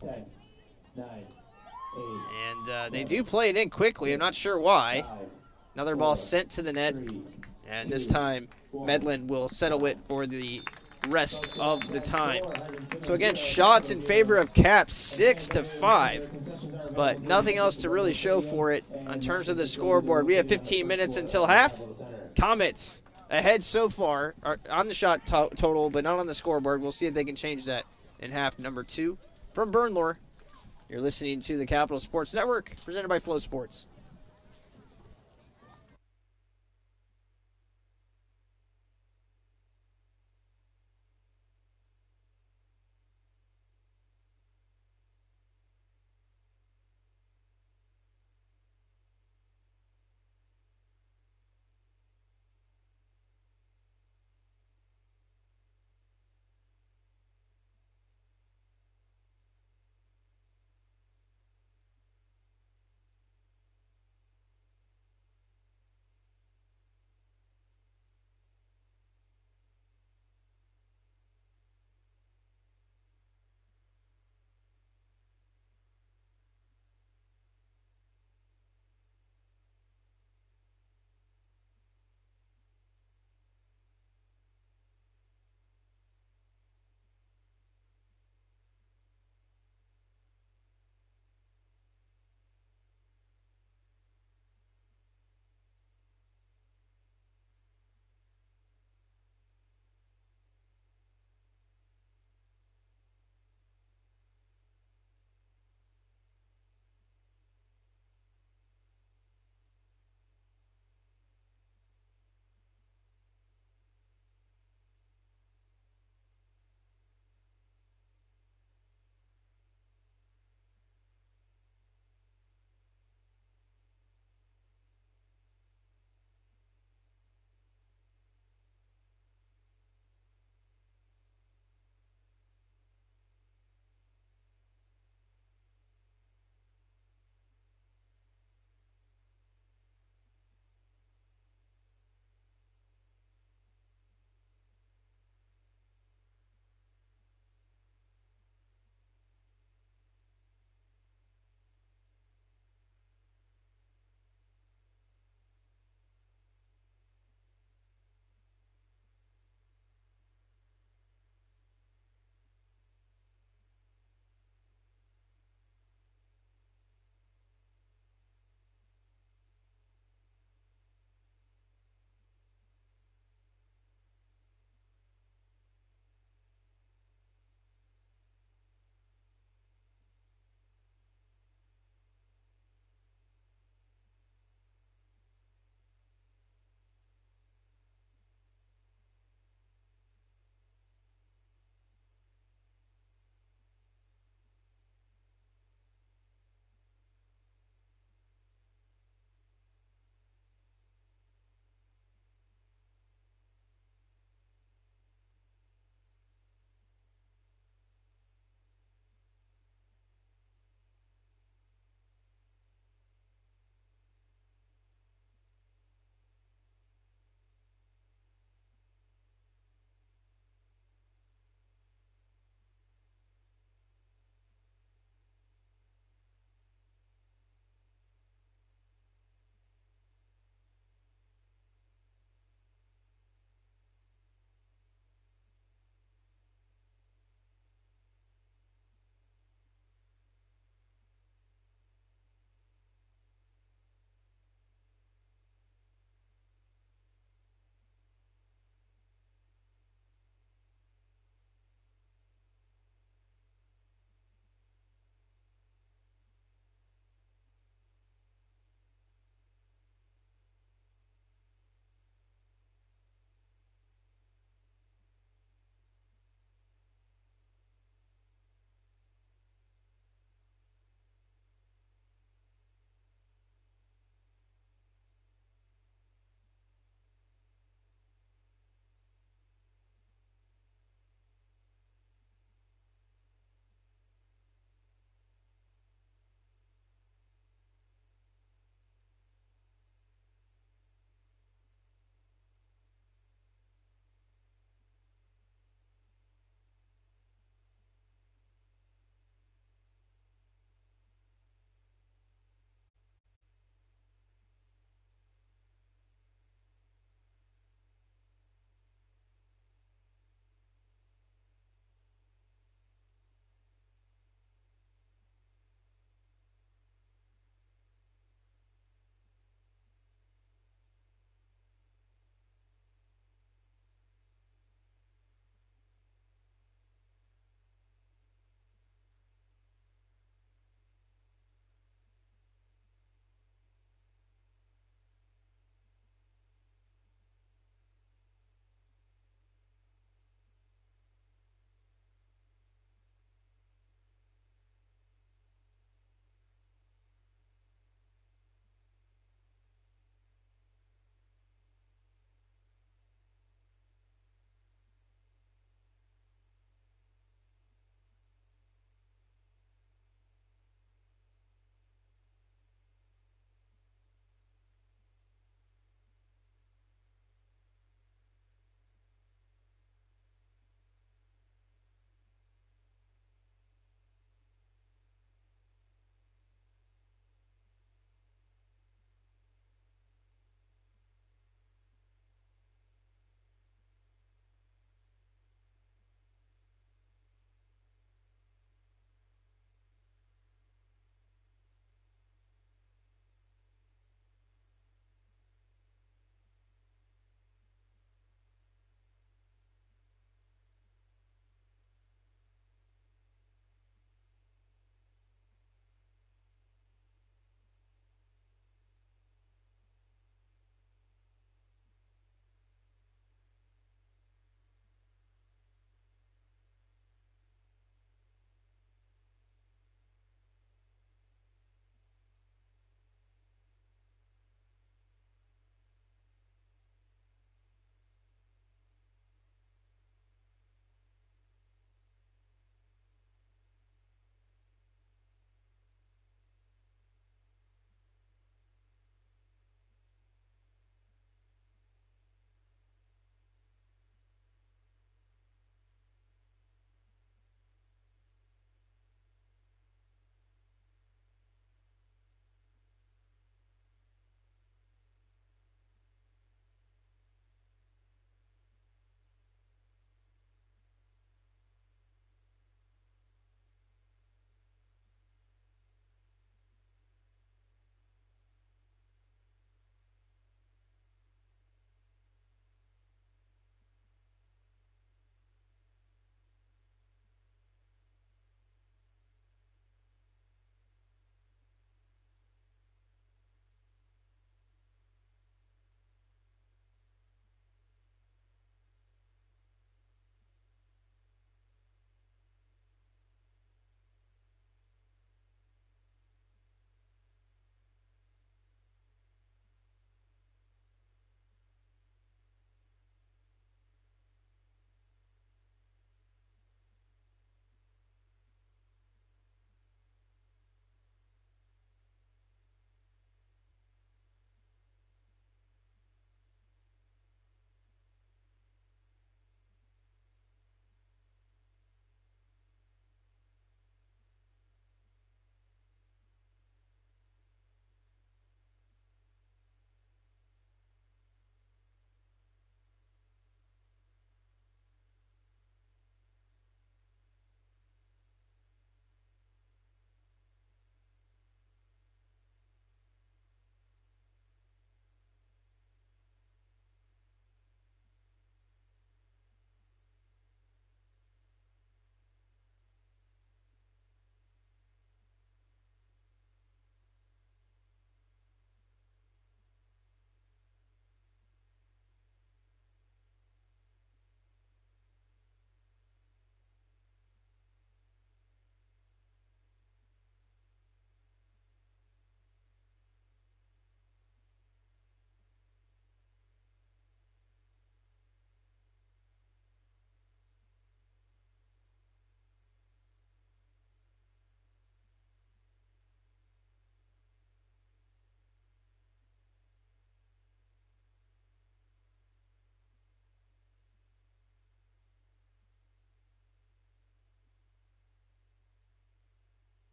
10, 9, 8, and they do play it in quickly. I'm not sure why. 5, Another ball sent to the net, and this time Medlin will settle it for the rest of the time. So again, shots in favor of Cap 6-5, but nothing else to really show for it in terms of the scoreboard. We have 15 minutes until half. Comets ahead so far on the shot total, but not on the scoreboard. We'll see if they can change that in half number 2. From Bernlor, you're listening to the Capital Sports Network, presented by Flow Sports.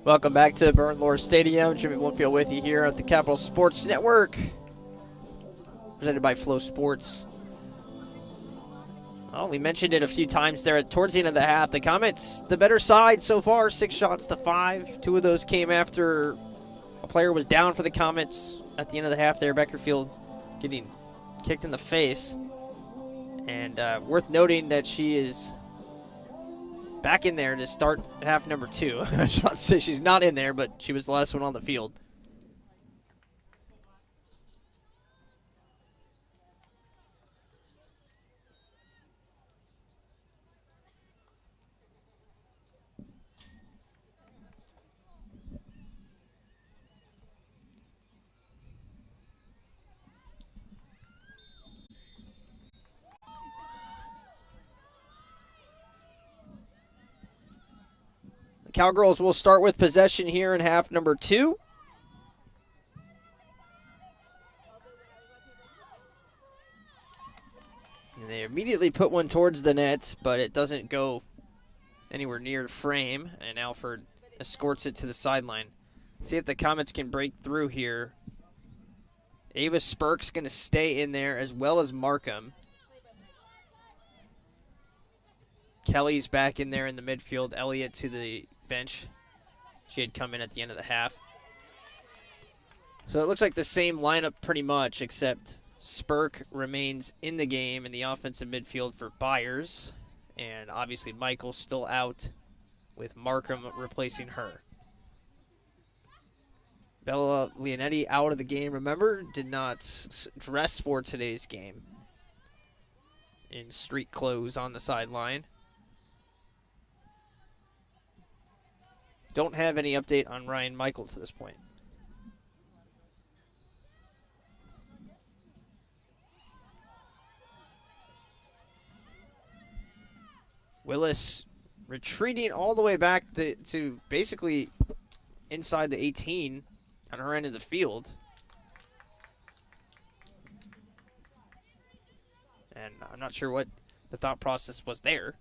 Welcome back to Burn Lore Stadium. Jimmy Bloomfield with you here at the Capital Sports Network, presented by Flow Sports. Well, we mentioned it a few times there towards the end of the half. The Comets, the better side so far, 6 shots to 5. 2 of those came after a player was down for the Comets at the end of the half there. Beckerfield getting kicked in the face. And worth noting that she is back in there to start half number 2. I was about to say she's not in there, but she was the last one on the field. Cowgirls will start with possession here in half number 2. And they immediately put one towards the net, but it doesn't go anywhere near the frame, and Alford escorts it to the sideline. See if the Comets can break through here. Ava Spurk's going to stay in there, as well as Markham. Kelly's back in there in the midfield. Elliott to the bench. She had come in at the end of the half. So it looks like the same lineup pretty much, except Spurk remains in the game in the offensive midfield for Byers. And obviously Michael's still out with Markham replacing her. Bella Leonetti out of the game. Remember, did not dress for today's game. In street clothes on the sideline. Don't have any update on Ryan Michaels at this point. Willis retreating all the way back to basically inside the 18 on her end of the field. And I'm not sure what the thought process was there.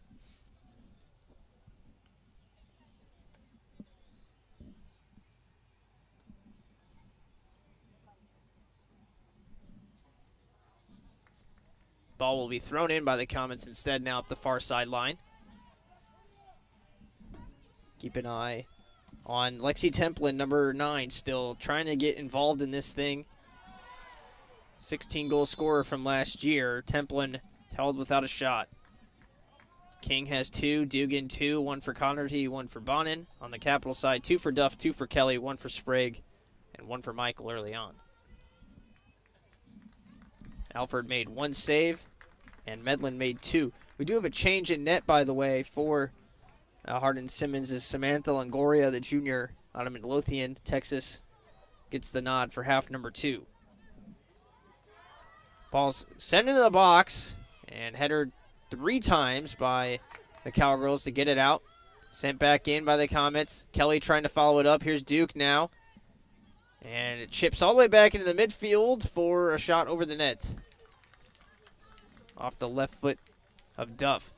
Ball will be thrown in by the Comets instead now up the far sideline. Keep an eye on Lexi Templin, number 9, still trying to get involved in this thing. 16-goal scorer from last year. Templin held without a shot. King has 2, Dugan 2, 1 for Connerty, 1 for Bonin. On the Capital side, 2 for Duff, 2 for Kelly, 1 for Sprague, and 1 for Michael early on. Alford made 1 save, and Medlin made 2. We do have a change in net, by the way, for Hardin Simmons. Is Samantha Longoria, the junior out of Midlothian, Texas, gets the nod for half number 2. Ball's sent into the box and headed 3 times by the Cowgirls to get it out. Sent back in by the Comets. Kelly trying to follow it up. Here's Duke now. And it chips all the way back into the midfield for a shot over the net. Off the left foot of Duff.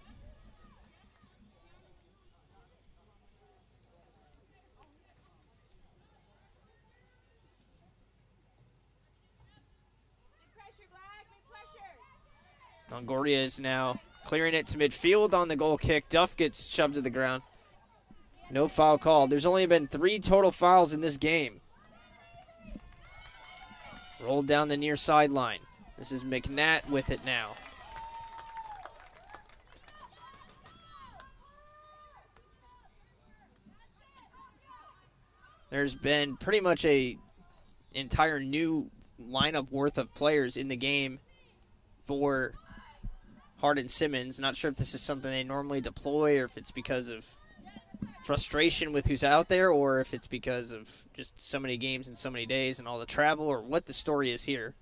Longoria is now clearing it to midfield on the goal kick. Duff gets shoved to the ground. No foul called. There's only been 3 total fouls in this game. Rolled down the near sideline. This is McNatt with it now. There's been pretty much a entire new lineup worth of players in the game for Hardin Simmons. Not sure if this is something they normally deploy or if it's because of frustration with who's out there or if it's because of just so many games in so many days and all the travel or what the story is here.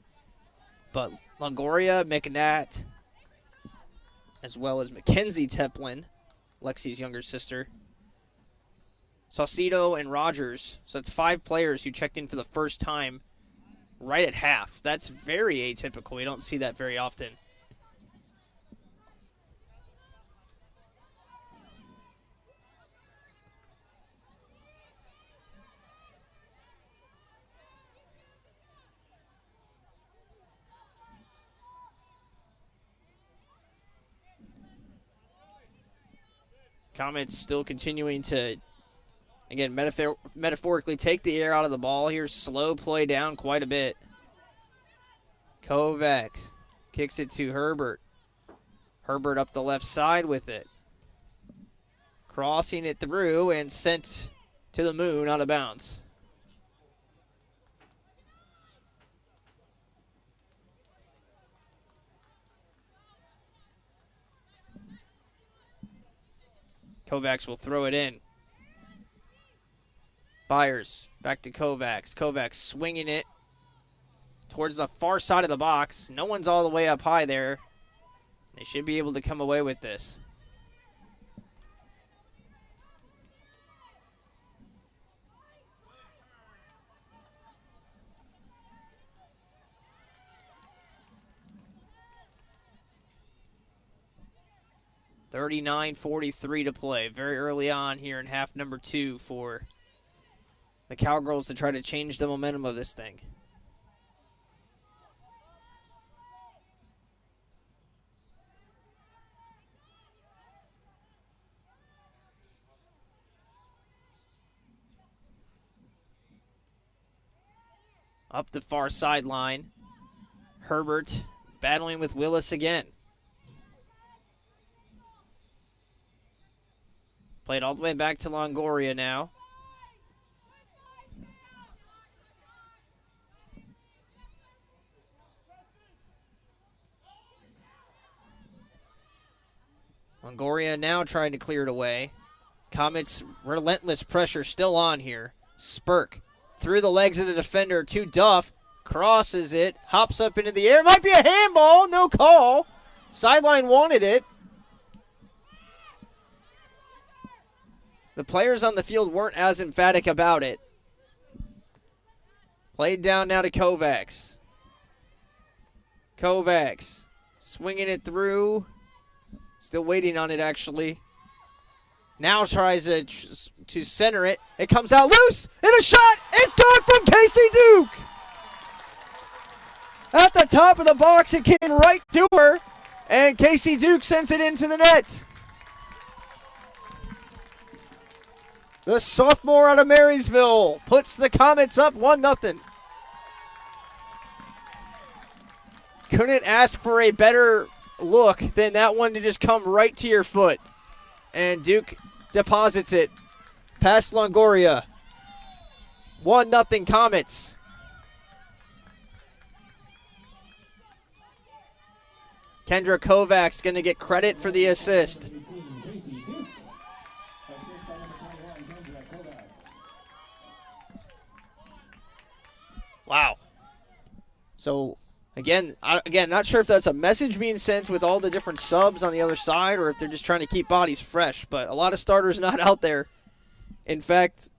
But Longoria, McNatt, as well as Mackenzie Teplin, Lexi's younger sister, Saucedo, and Rogers. So that's 5 players who checked in for the first time right at half. That's very atypical. We don't see that very often. Comets still continuing to, again, metaphorically take the air out of the ball here. Slow play down quite a bit. Kovacs kicks it to Herbert. Herbert up the left side with it. Crossing it through and sent to the moon out of bounds. Kovacs will throw it in. Byers back to Kovacs. Kovacs swinging it towards the far side of the box. No one's all the way up high there. They should be able to come away with this. .39-43 to play. Very early on here in half number 2 for the Cowgirls to try to change the momentum of this thing. Up the far sideline. Herbert battling with Willis again. Played all the way back to Longoria now. Longoria now trying to clear it away. Comets' relentless pressure still on here. Spurk through the legs of the defender to Duff. Crosses it. Hops up into the air. Might be a handball. No call. Sideline wanted it. The players on the field weren't as emphatic about it. Played down now to Kovacs. Kovacs swinging it through. Still waiting on it, actually. Now tries to center it. It comes out loose, and a shot is good from Casey Duke. At the top of the box, it came right to her, and Casey Duke sends it into the net. The sophomore out of Marysville puts the Comets up 1-0. Couldn't ask for a better look than that one to just come right to your foot. And Duke deposits it past Longoria. 1-0 Comets. Kendra Kovacs going to get credit for the assist. Wow. So, again, not sure if that's a message being sent with all the different subs on the other side or if they're just trying to keep bodies fresh, but a lot of starters not out there. In fact,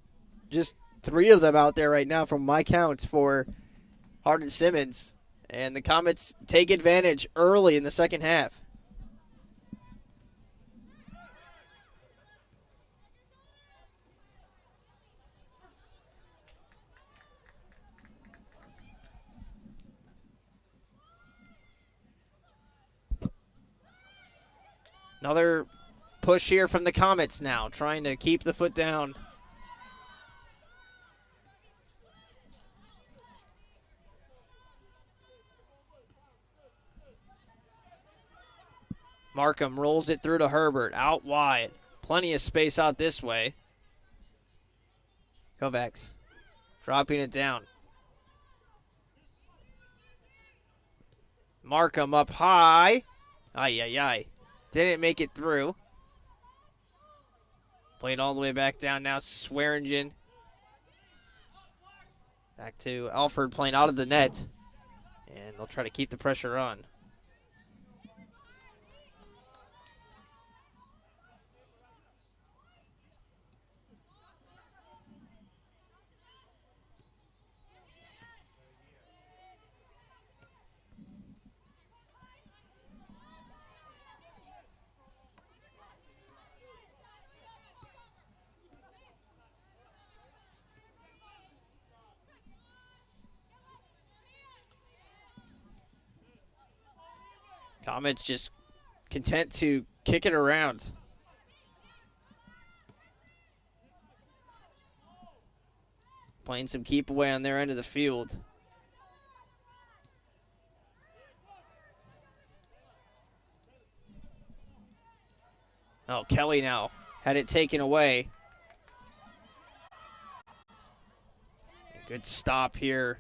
just 3 of them out there right now from my count for Hardin Simmons. And the Comets take advantage early in the second half. Another push here from the Comets now, trying to keep the foot down. Markham rolls it through to Herbert, out wide. Plenty of space out this way. Kovacs dropping it down. Markham up high. Ay. Didn't make it through. Played all the way back down now. Swearingen. Back to Alford playing out of the net. And they'll try to keep the pressure on. Comets just content to kick it around. playing some keep away on their end of the field. Oh, Kelly now had it taken away. A good stop here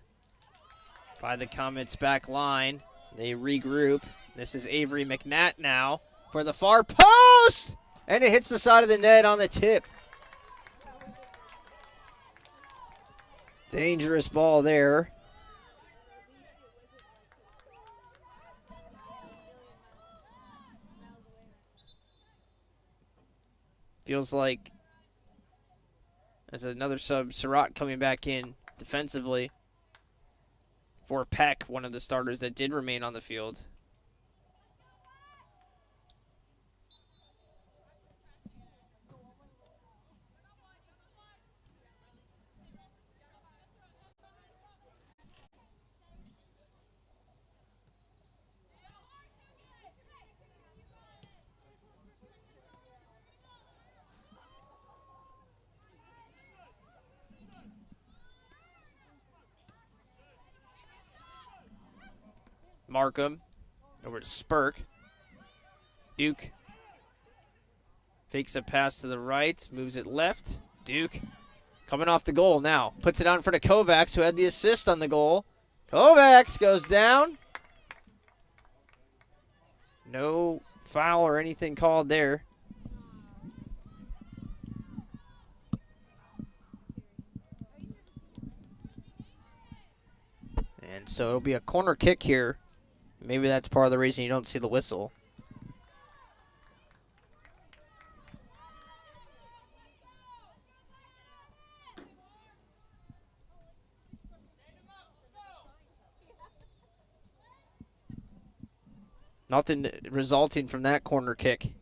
by the Comets back line. They regroup. This is Avery McNatt now for the far post! And it hits the side of the net on the tip. Dangerous ball there. Feels like there's another sub, Surratt, coming back in defensively for Peck, one of the starters that did remain on the field. Markham over to Spurk. Duke fakes a pass to the right, moves it left. Duke coming off the goal now. Puts it out in front of Kovacs, who had the assist on the goal. Kovacs goes down. No foul or anything called there. And so it'll be a corner kick here. Maybe that's part of the reason you don't see the whistle. Nothing resulting from that corner kick.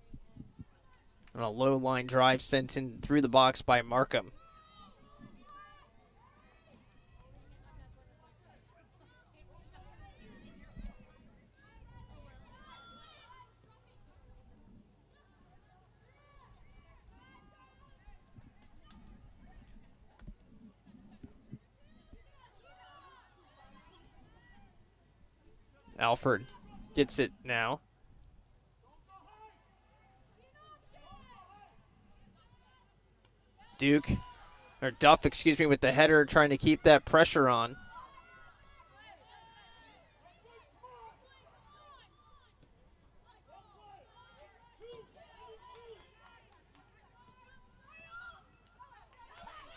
And a low line drive sent in through the box by Markham. Alford gets it now. Duff, excuse me, with the header, trying to keep that pressure on.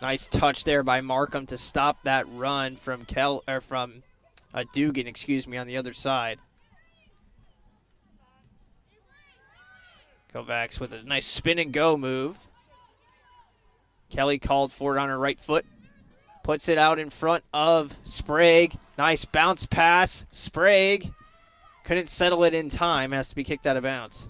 Nice touch there by Markham to stop that run from Dugan, excuse me, on the other side. Kovacs with a nice spin and go move. Kelly called for it on her right foot. Puts it out in front of Sprague. Nice bounce pass. Sprague couldn't settle it in time. Has to be kicked out of bounds.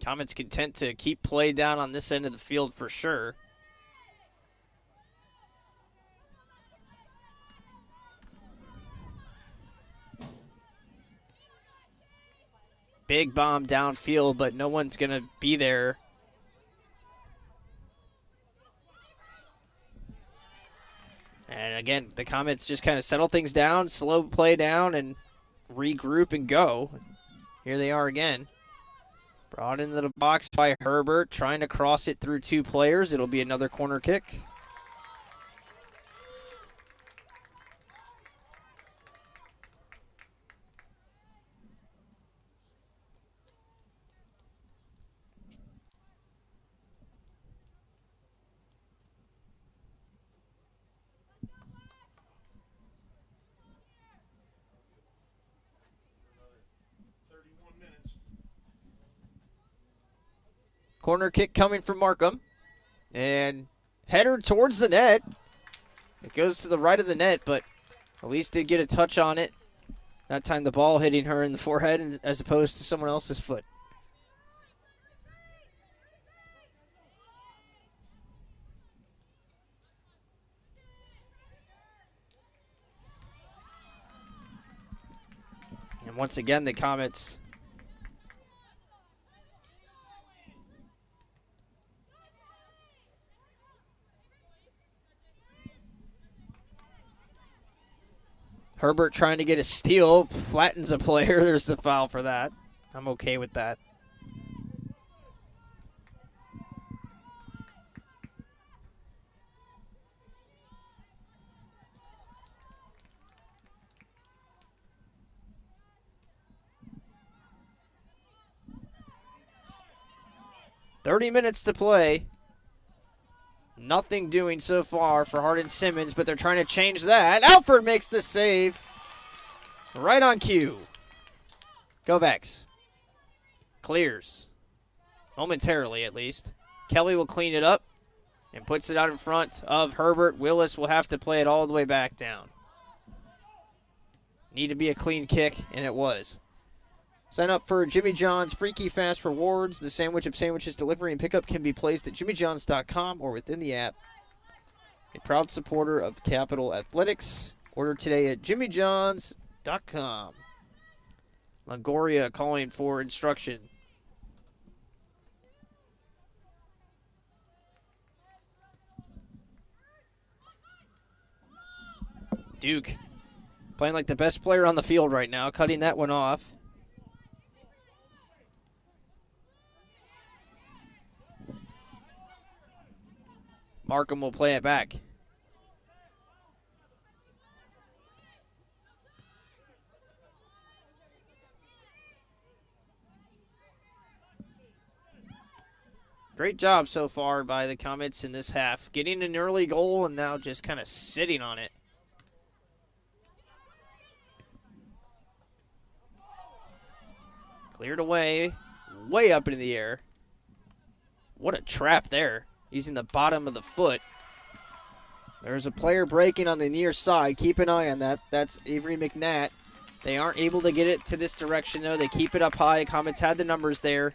Comets content to keep play down on this end of the field for sure. Big bomb downfield, but no one's going to be there. And again, the Comets just kind of settle things down, slow play down, and regroup and go. Here they are again. Brought into the box by Herbert, trying to cross it through two players. It'll be another corner kick. Corner kick coming from Markham. And header towards the net. It goes to the right of the net, but at least did get a touch on it. That time the ball hitting her in the forehead as opposed to someone else's foot. And once again, the Comets Herbert trying to get a steal, flattens a player. There's the foul for that. I'm okay with that. "30 minutes to play. Nothing doing so far for Hardin Simmons, but they're trying to change that. Alford makes the save. Right on cue. Kovacs clears. Momentarily, at least. Kelly will clean it up and puts it out in front of Herbert. Willis will have to play it all the way back down. Need to be a clean kick, and it was. Sign up for Jimmy John's Freaky Fast Rewards. The sandwich of sandwiches delivery and pickup can be placed at jimmyjohns.com or within the app. A proud supporter of Capital Athletics. Order today at jimmyjohns.com. Longoria calling for instruction. Duke playing like the best player on the field right now, cutting that one off. Markham will play it back. Great job so far by the Comets in this half. Getting an early goal and now just kind of sitting on it. Cleared away, way up into the air. What a trap there, using the bottom of the foot. There's a player breaking on the near side. Keep an eye on that. That's Avery McNatt. They aren't able to get it to this direction, though. They keep it up high. Comets had the numbers there.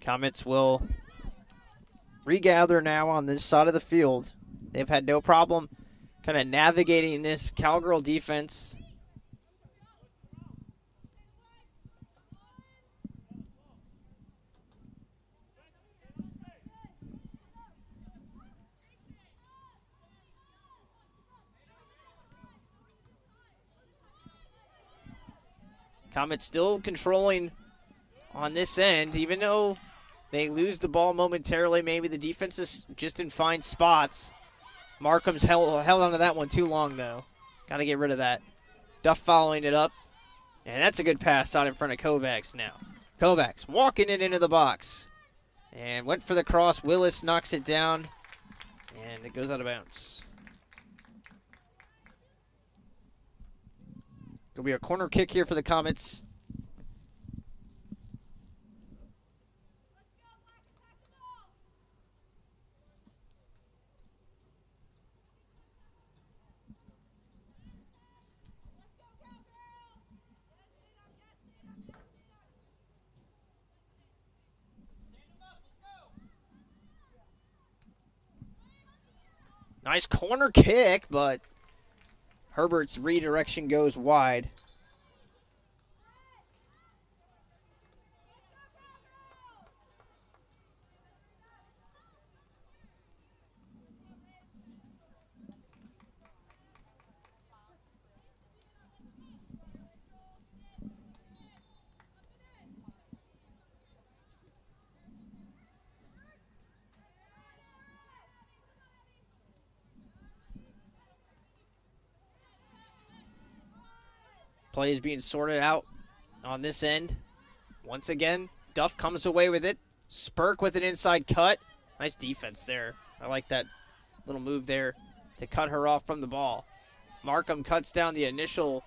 Comets will regather now on this side of the field. They've had no problem kind of navigating this Cowgirl defense. Comets still controlling on this end, even though they lose the ball momentarily. Maybe the defense is just in fine spots. Markham's held onto that one too long, though. Got to get rid of that. Duff following it up. And that's a good pass out in front of Kovacs now. Kovacs walking it into the box. And went for the cross. Willis knocks it down. And it goes out of bounds. It'll be a corner kick here for the Comets. Nice corner kick, but Herbert's redirection goes wide. Play is being sorted out on this end. Once again, Duff comes away with it. Spurk with an inside cut. Nice defense there. I like that little move there to cut her off from the ball. Markham cuts down the initial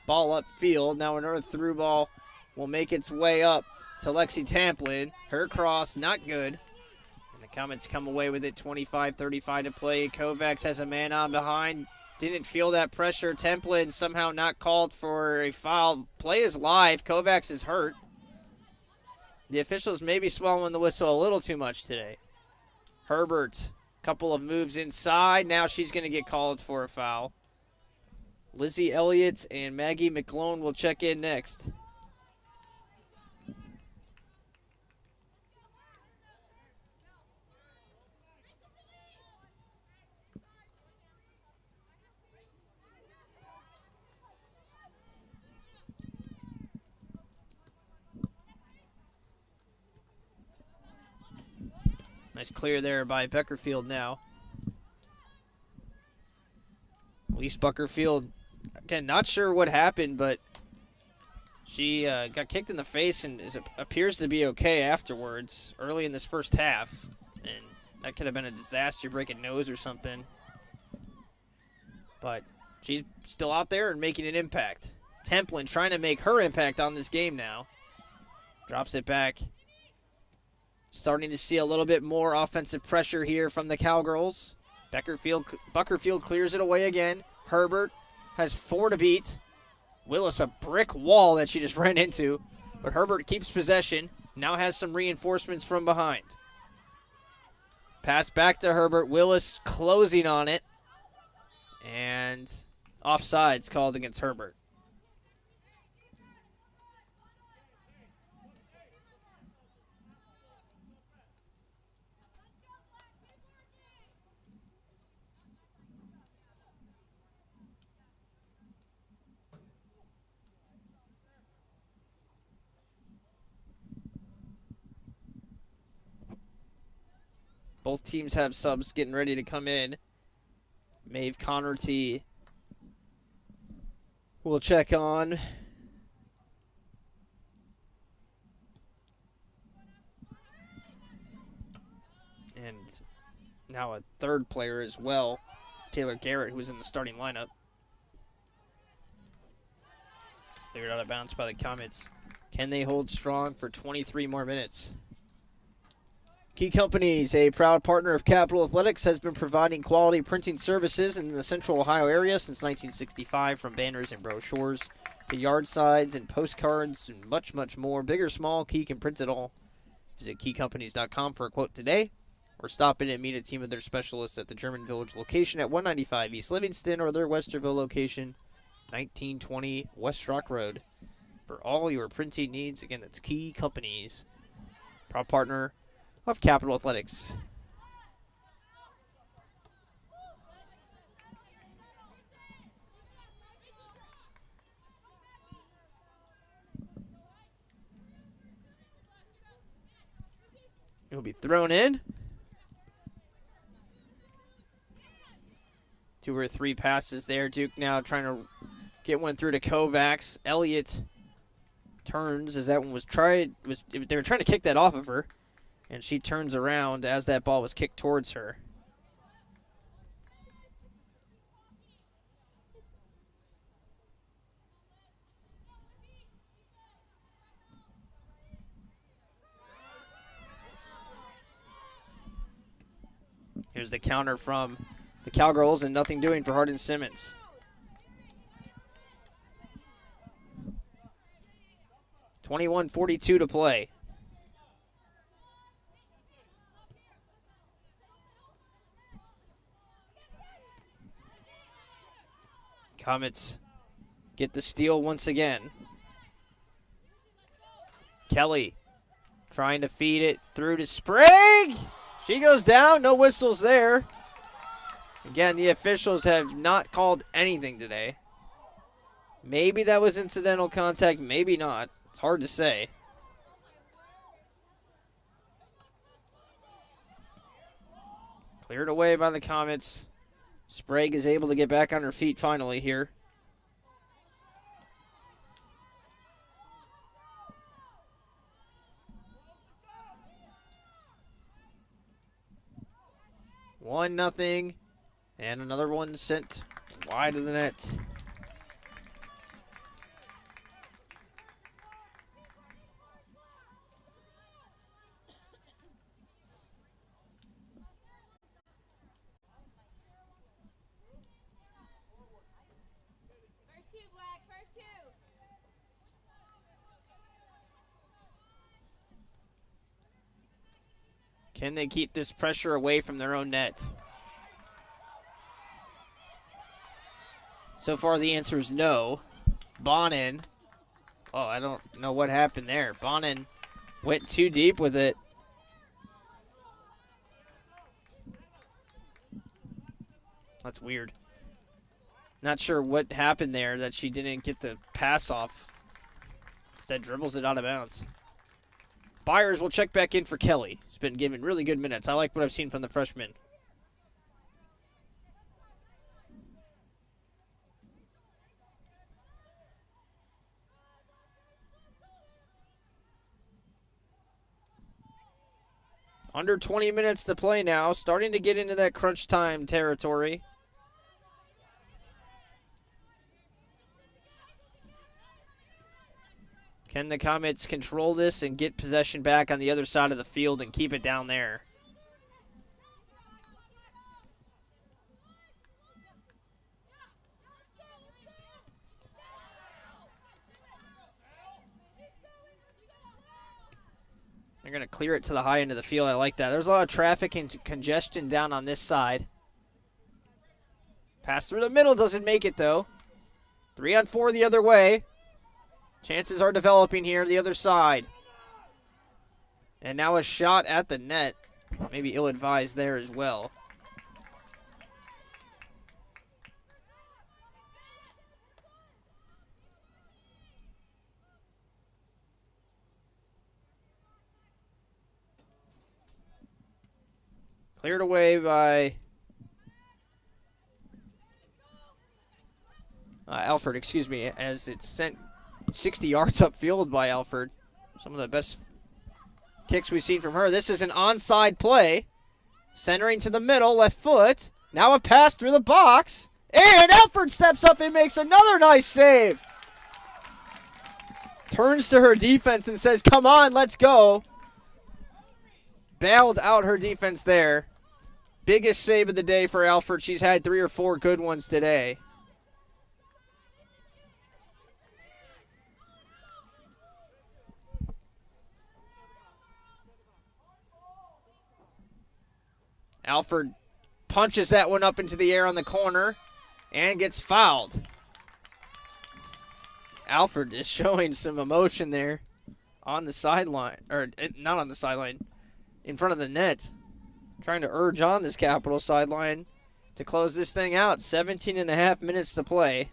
ball upfield. Now another through ball will make its way up to Lexi Tamplin. Her cross, not good. And the Comets come away with it, 25-35 to play. Kovacs has a man on behind. Didn't feel that pressure. Templin somehow not called for a foul. Play is live. Kovacs is hurt. The officials may be swallowing the whistle a little too much today. Herbert, couple of moves inside. Now she's going to get called for a foul. Lizzie Elliott and Maggie McClone will check in next. Nice clear there by Beckerfield now. Elise Buckerfield, again, not sure what happened, but she got kicked in the face and appears to be okay afterwards, early in this first half. And that could have been a disaster, break a nose or something. But she's still out there and making an impact. Templin trying to make her impact on this game now. Drops it back. Starting to see a little bit more offensive pressure here from the Cowgirls. Buckerfield clears it away again. Herbert has 4 to beat. Willis, a brick wall that she just ran into. But Herbert keeps possession. Now has some reinforcements from behind. Pass back to Herbert. Willis closing on it. And offsides called against Herbert. Both teams have subs getting ready to come in. Maeve Connerty will check on. And now a third player as well, Taylor Garrett, who was in the starting lineup. Cleared out of bounds by the Comets. Can they hold strong for 23 more minutes? Key Companies, a proud partner of Capital Athletics, has been providing quality printing services in the Central Ohio area since 1965, from banners and brochures to yard signs and postcards and much, much more. Big or small, Key can print it all. Visit keycompanies.com for a quote today, or stop in and meet a team of their specialists at the German Village location at 195 East Livingston, or their Westerville location, 1920 West Rock Road. For all your printing needs, again, that's Key Companies, proud partner of Capital Athletics. It'll be thrown in. 2 or 3 passes there. Duke now trying to get one through to Kovacs. Elliott turns as that one was tried. They were trying to kick that off of her. And she turns around as that ball was kicked towards her. Here's the counter from the Cowgirls, and nothing doing for Hardin Simmons. .42 to play. Comets get the steal once again. Kelly trying to feed it through to Sprague. She goes down. No whistles there. Again, the officials have not called anything today. Maybe that was incidental contact. Maybe not. It's hard to say. Cleared away by the Comets. Sprague is able to get back on her feet finally here. 1-0. And another one sent wide of the net. Can they keep this pressure away from their own net? So far, the answer is no. Bonin. Oh, I don't know what happened there. Bonin went too deep with it. That's weird. Not sure what happened there that she didn't get the pass off. Instead, dribbles it out of bounds. Byers will check back in for Kelly. He's been given really good minutes. I like what I've seen from the freshman. Under 20 minutes to play now. Starting to get into that crunch time territory. Can the Comets control this and get possession back on the other side of the field and keep it down there? They're going to clear it to the high end of the field. I like that. There's a lot of traffic and congestion down on this side. Pass through the middle doesn't make it, though. 3-on-4 the other way. Chances are developing here the other side. And now a shot at the net. Maybe ill-advised there as well. Cleared away by Alford, excuse me, as it's sent 60 yards upfield by Alford. Some of the best kicks we've seen from her. This is an onside play. Centering to the middle, left foot. Now a pass through the box. And Alford steps up and makes another nice save. Turns to her defense and says, come on, let's go. Bailed out her defense there. Biggest save of the day for Alford. She's had 3 or 4 good ones today. Alford punches that one up into the air on the corner and gets fouled. Alford is showing some emotion there on the sideline, or not on the sideline, in front of the net. Trying to urge on this Capital sideline to close this thing out. 17.5 minutes to play.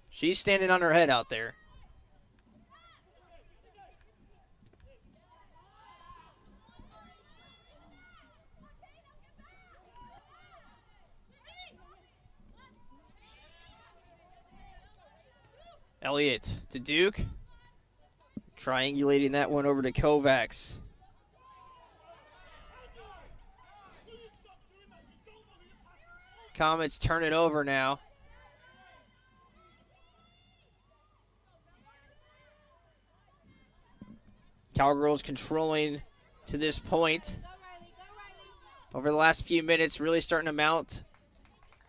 She's standing on her head out there. Elliott to Duke. Triangulating that one over to Kovacs. Comets turn it over now. Cowgirls controlling to this point. Over the last few minutes, really starting to mount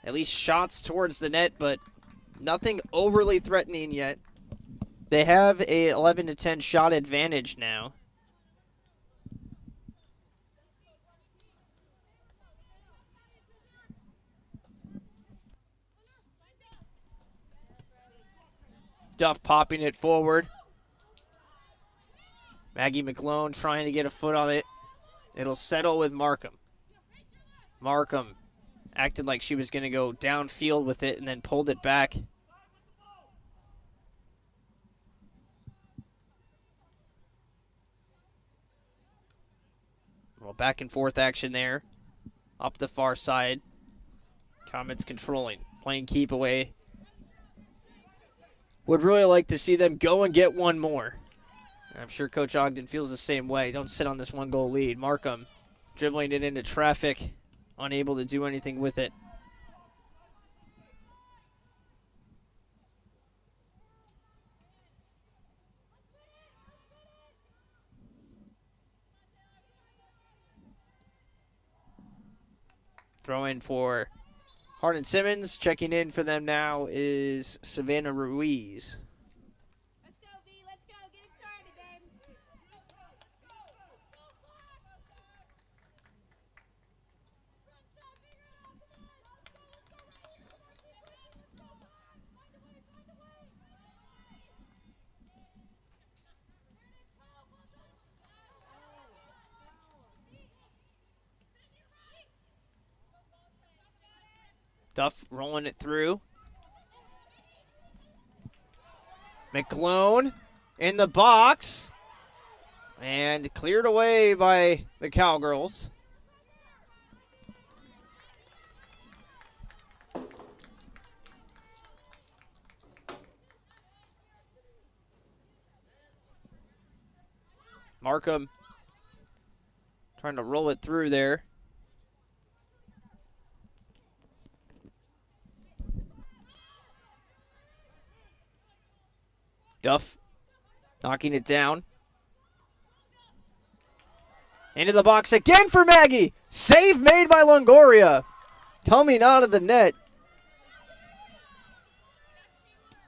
at least shots towards the net, but nothing overly threatening yet. They have a 11-10 shot advantage now. Duff popping it forward. Maggie McClone trying to get a foot on it. It'll settle with Markham. Markham acted like she was going to go downfield with it and then pulled it back. Well, back and forth action there. Up the far side. Comets controlling. Playing keep away. Would really like to see them go and get one more. I'm sure Coach Ogden feels the same way. Don't sit on this 1-goal lead. Markham dribbling it into traffic unable to do anything with it. Throw in for Hardin Simmons. Checking in for them now is Savannah Ruiz. Let's go, V. Let's go. Get it started, babe. Duff rolling it through. McClone in the box. And cleared away by the Cowgirls. Markham trying to roll it through there. Duff knocking it down. Into the box again for Maggie. Save made by Longoria. Coming out of the net.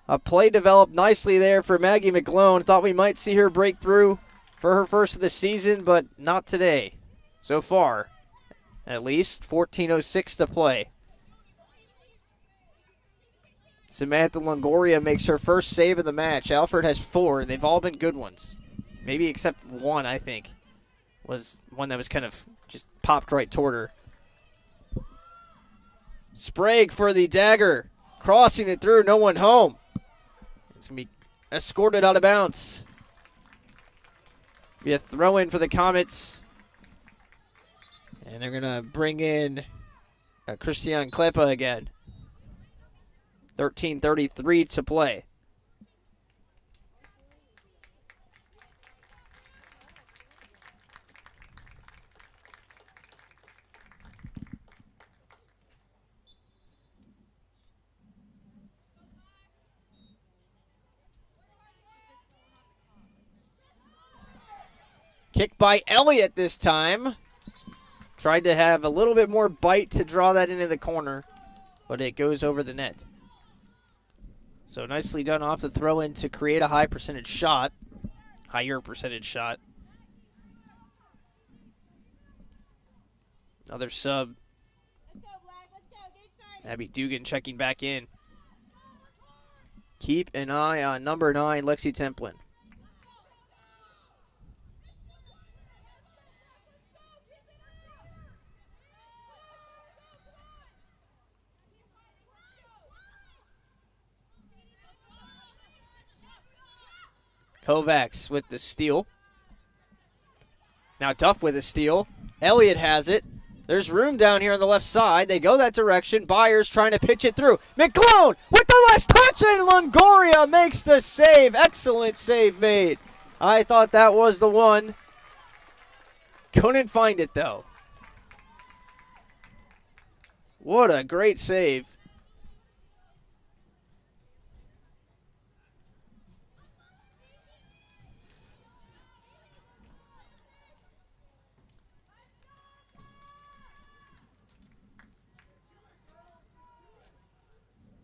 A play developed nicely there for Maggie McClone. Thought we might see her break through for her first of the season, but not today. So far, at least. 14:06 to play. Samantha Longoria makes her first save of the match. Alfred has 4, and they've all been good ones. Maybe except one, I think, was one that was kind of just popped right toward her. Sprague for the dagger. Crossing it through, no one home. It's going to be escorted out of bounds. Be a throw-in for the Comets. And they're going to bring in Christian Klepa again. 13:33 to play. Kick by Elliott this time. Tried to have a little bit more bite to draw that into the corner, but it goes over the net. So nicely done off the throw-in to create a higher percentage shot. Another sub. Let's go, Black. Let's go. Get it started. Abby Dugan checking back in. Keep an eye on number 9, Lexi Templin. Kovacs with the steal. Now Duff with a steal. Elliott has it. There's room down here on the left side. They go that direction. Byers trying to pitch it through. McClone with the last touch, and Longoria makes the save. Excellent save made. I thought that was the one. Couldn't find it, though. What a great save.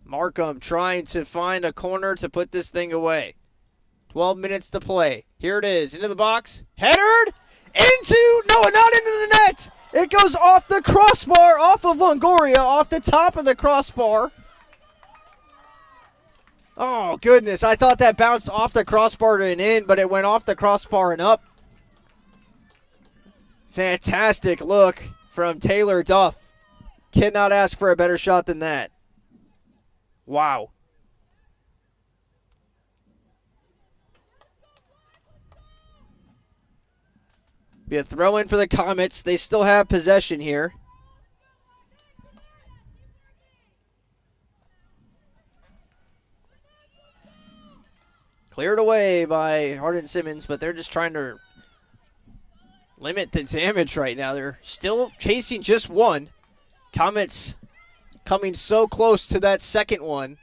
Markham trying to find a corner to put this thing away. 12 minutes to play. Here it is. Into the box. Headered. Not into the net. It goes off the crossbar, off of Longoria, off the top of the crossbar. Oh, goodness. I thought that bounced off the crossbar and in, but it went off the crossbar and up. Fantastic look from Taylor Duff. Cannot ask for a better shot than that. Wow. Be a throw-in for the Comets. They still have possession here. Cleared away by Hardin Simmons, but they're just trying to limit the damage right now. They're still chasing just one. Comets coming so close to that second one.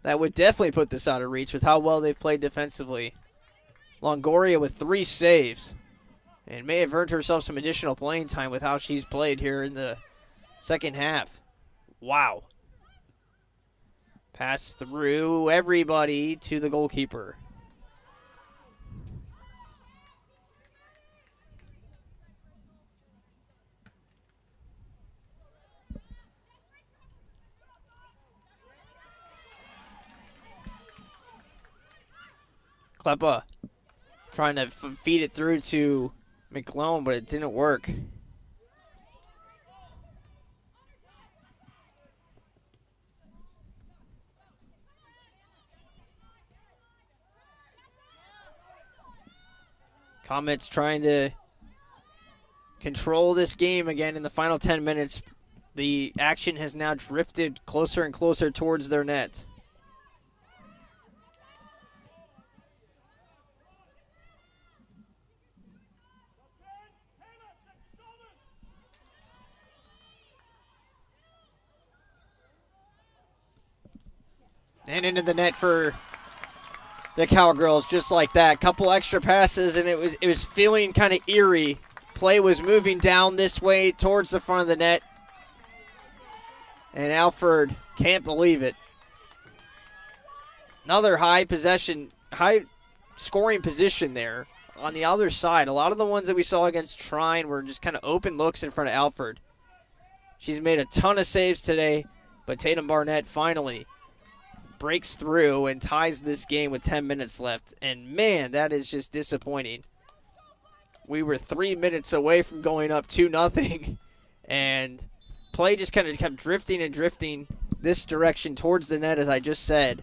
That would definitely put this out of reach with how well they've played defensively. Longoria with 3 saves. And may have earned herself some additional playing time with how she's played here in the second half. Wow. Pass through everybody to the goalkeeper. Kleppa trying to feed it through to McClone, but it didn't work. Comets trying to control this game again in the final 10 minutes. The action has now drifted closer and closer towards their net. And into the net for the Cowgirls, just like that. Couple extra passes, and it was feeling kind of eerie. Play was moving down this way towards the front of the net. And Alford can't believe it. Another high scoring position there on the other side. A lot of the ones that we saw against Trine were just kind of open looks in front of Alford. She's made a ton of saves today, but Tatum Barnett finally breaks through and ties this game with 10 minutes left. And man, that is just disappointing. We were 3 minutes away from going up 2-0, and play just kind of kept drifting and drifting this direction towards the net, as I just said.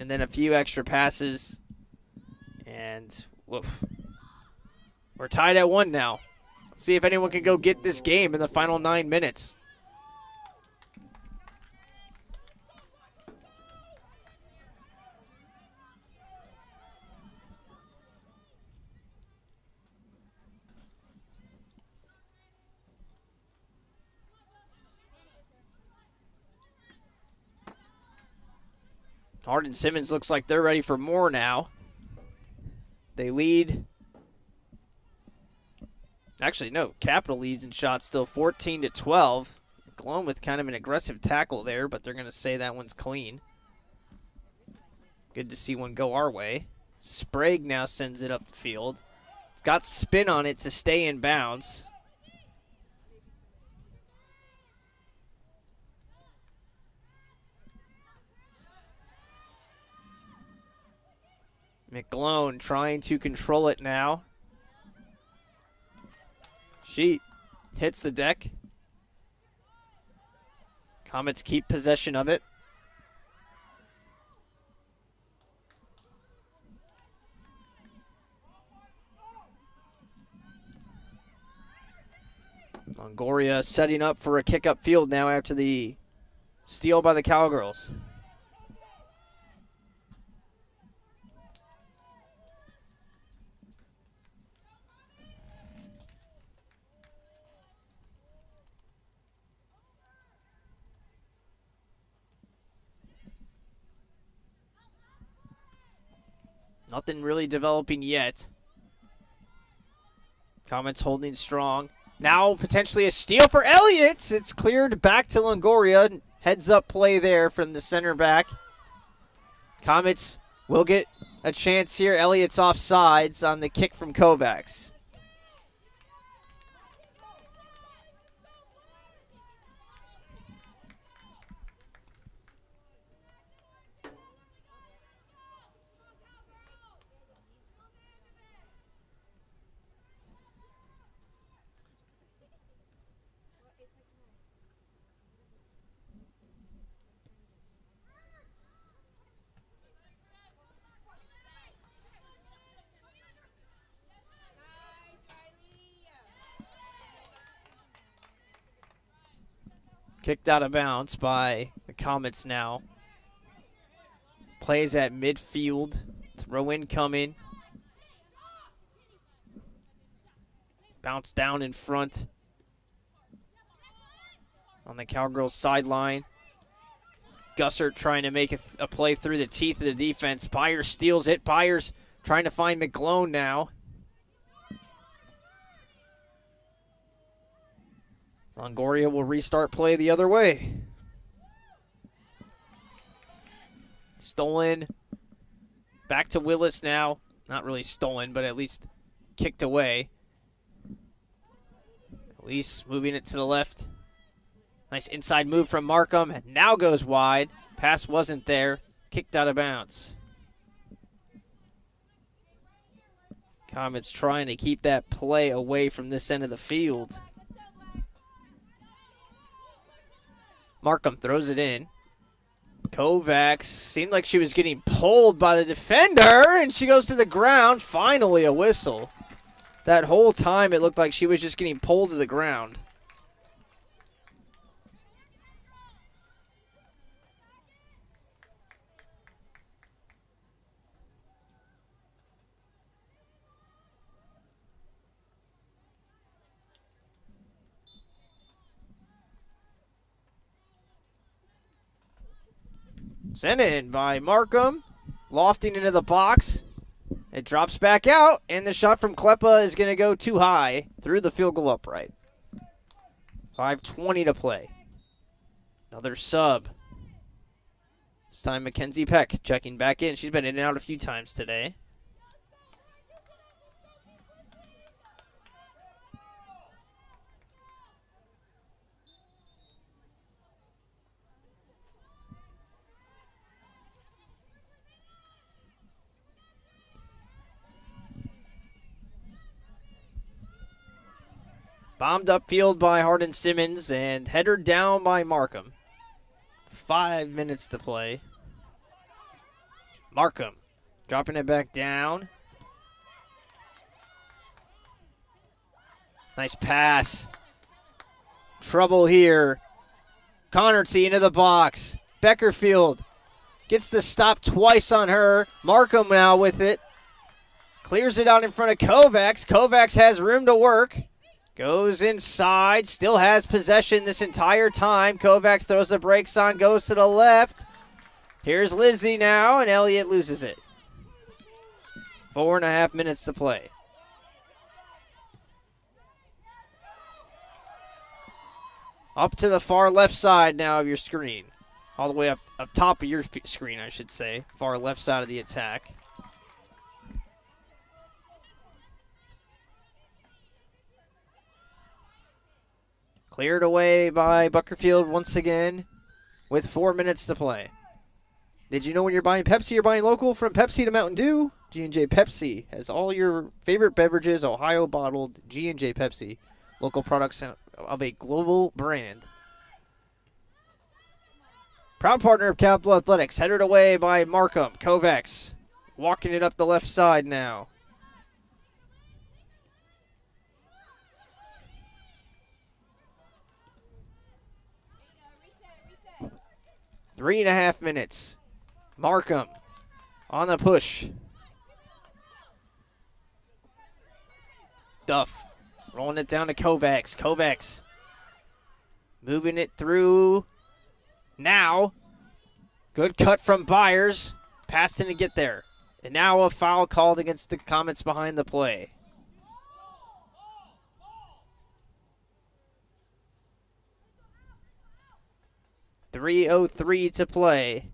And then a few extra passes, and woof. We're tied at 1 now. Let's see if anyone can go get this game in the final 9 minutes. Hardin Simmons looks like they're ready for more now. They lead. Actually, no, Capital leads in shots still 14-12. Glone with kind of an aggressive tackle there, but they're going to say that one's clean. Good to see one go our way. Sprague now sends it up the field. It's got spin on it to stay in bounds. McGlone trying to control it now. She hits the deck. Comets keep possession of it. Longoria setting up for a kick up field now after the steal by the Cowgirls. Nothing really developing yet. Comets holding strong. Now potentially a steal for Elliott. It's cleared back to Longoria. Heads up play there from the center back. Comets will get a chance here. Elliott's offsides on the kick from Kovacs. Kicked out of bounds by the Comets now. Plays at midfield. Throw in coming. Bounce down in front. on the Cowgirls sideline. Gussert trying to make a play through the teeth of the defense. Byers steals it. Byers trying to find McGlone now. Longoria will restart play the other way. Stolen. Back to Willis now. Not really stolen, but at least kicked away. Elise moving it to the left. Nice inside move from Markham. Now goes wide. Pass wasn't there. Kicked out of bounds. Comets trying to keep that play away from this end of the field. Markham throws it in. Kovacs seemed like she was getting pulled by the defender, and she goes to the ground. Finally a whistle. That whole time it looked like she was just getting pulled to the ground. Sent in by Markham. Lofting into the box. It drops back out, and the shot from Kleppa is going to go too high through the field goal upright. 5:20 to play. Another sub. This time Mackenzie Peck checking back in. She's been in and out a few times today. Bombed upfield by Hardin Simmons and header down by Markham. 5 minutes to play. Markham dropping it back down. Nice pass. Trouble here. Connerty into the box. Beckerfield gets the stop twice on her. Markham now with it. Clears it out in front of Kovacs. Kovacs has room to work. Goes inside, still has possession this entire time. Kovacs throws the brakes on, goes to the left. Here's Lizzie now, and Elliott loses it. 4.5 minutes to play. Up to the far left side now of your screen. All the way up top of your screen, I should say. Far left side of the attack. Cleared away by Buckerfield once again with 4 minutes to play. Did you know when you're buying Pepsi, you're buying local? From Pepsi to Mountain Dew, G&J Pepsi has all your favorite beverages, Ohio bottled G&J Pepsi. Local products of a global brand. Proud partner of Capital Athletics, headed away by Markham. Kovacs walking it up the left side now. Reset. 3.5 minutes. Markham on the push. Duff rolling it down to Kovacs. Kovacs moving it through now. Good cut from Byers. Pass didn't get there. And now a foul called against the Comets behind the play. .303 to play.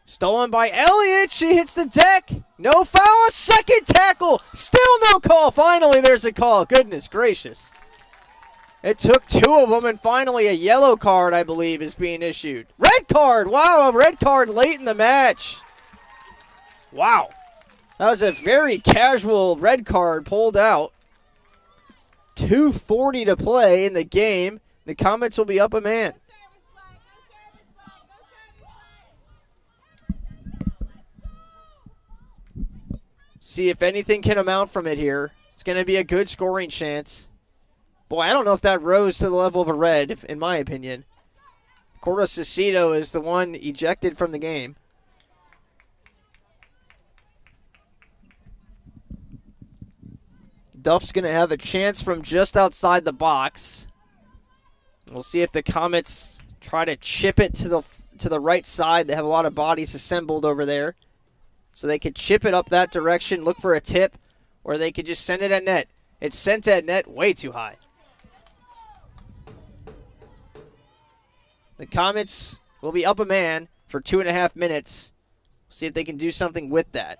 Stolen by Elliott. She hits the deck. No foul. A second tackle. Still no call. Finally, there's a call. Goodness gracious. It took two of them, and finally a yellow card, I believe, is being issued. Red card. Wow, a red card late in the match. Wow. That was a very casual red card pulled out. 2:40 to play in the game. The Comets will be up a man. See if anything can amount from it here. It's going to be a good scoring chance. Boy, I don't know if that rose to the level of a red, in my opinion. Cordo Cicito is the one ejected from the game. Duff's going to have a chance from just outside the box. We'll see if the Comets try to chip it to the right side. They have a lot of bodies assembled over there. So they could chip it up that direction, look for a tip, or they could just send it at net. It's sent at net way too high. The Comets will be up a man for 2.5 minutes. See if they can do something with that.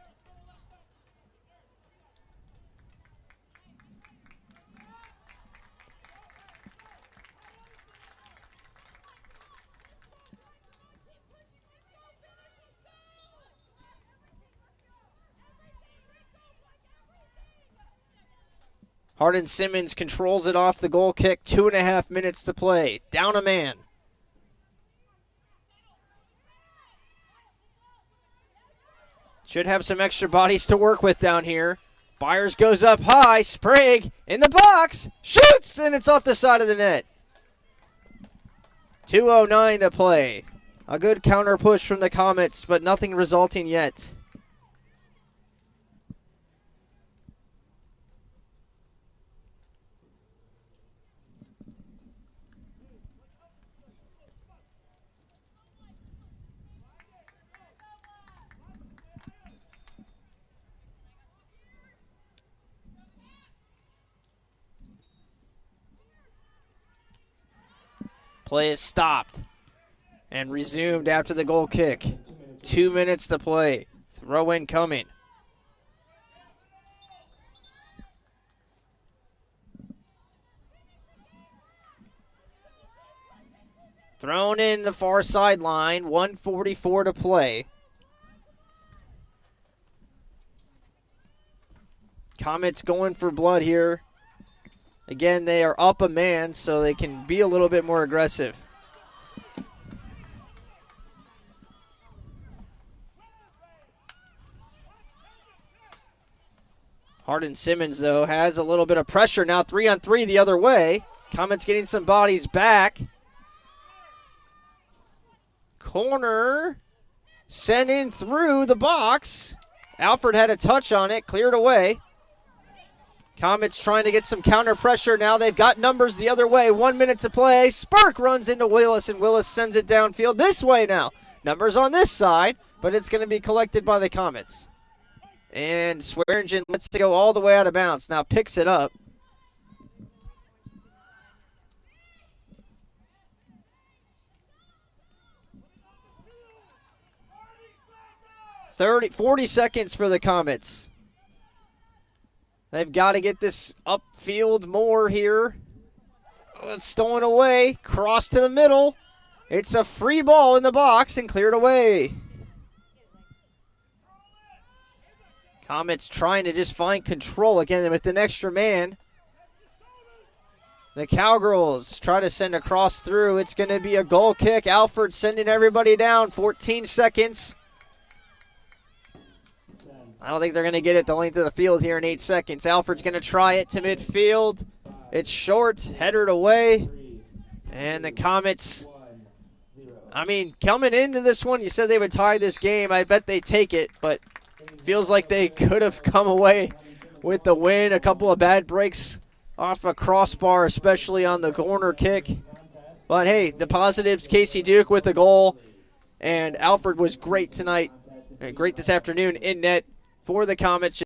Hardin Simmons controls it off the goal kick. 2.5 minutes to play. Down a man. Should have some extra bodies to work with down here. Byers goes up high. Sprague in the box. Shoots, and it's off the side of the net. 2:09 to play. A good counter push from the Comets, but nothing resulting yet. Play is stopped and resumed after the goal kick. 2 minutes to play. Throw in coming. Thrown in the far sideline. 1:44 to play. Comets going for blood here. Again, they are up a man, so they can be a little bit more aggressive. Hardin Simmons, though, has a little bit of pressure now. 3-on-3 the other way. Comets getting some bodies back. Corner. Sent in through the box. Alfred had a touch on it, cleared away. Comets trying to get some counter pressure now. They've got numbers the other way. 1 minute to play. Spurk runs into Willis, and Willis sends it downfield this way now. Numbers on this side, but it's going to be collected by the Comets. And Swearingen lets it go all the way out of bounds. Now picks it up. 40 seconds for the Comets. They've got to get this upfield more here. It's stolen away. Cross to the middle. It's a free ball in the box and cleared away. Comets trying to just find control again with an extra man. The Cowgirls try to send a cross through. It's going to be a goal kick. Alfred sending everybody down. 14 seconds. I don't think they're going to get it the length of the field here in 8 seconds. Alfred's going to try it to midfield. It's short, headed away. And the Comets, I mean, coming into this one, you said they would tie this game. I bet they take it, but feels like they could have come away with the win. A couple of bad breaks off a crossbar, especially on the corner kick. But hey, the positives, Casey Duke with the goal. And Alfred was great tonight, great this afternoon in net for the Comets.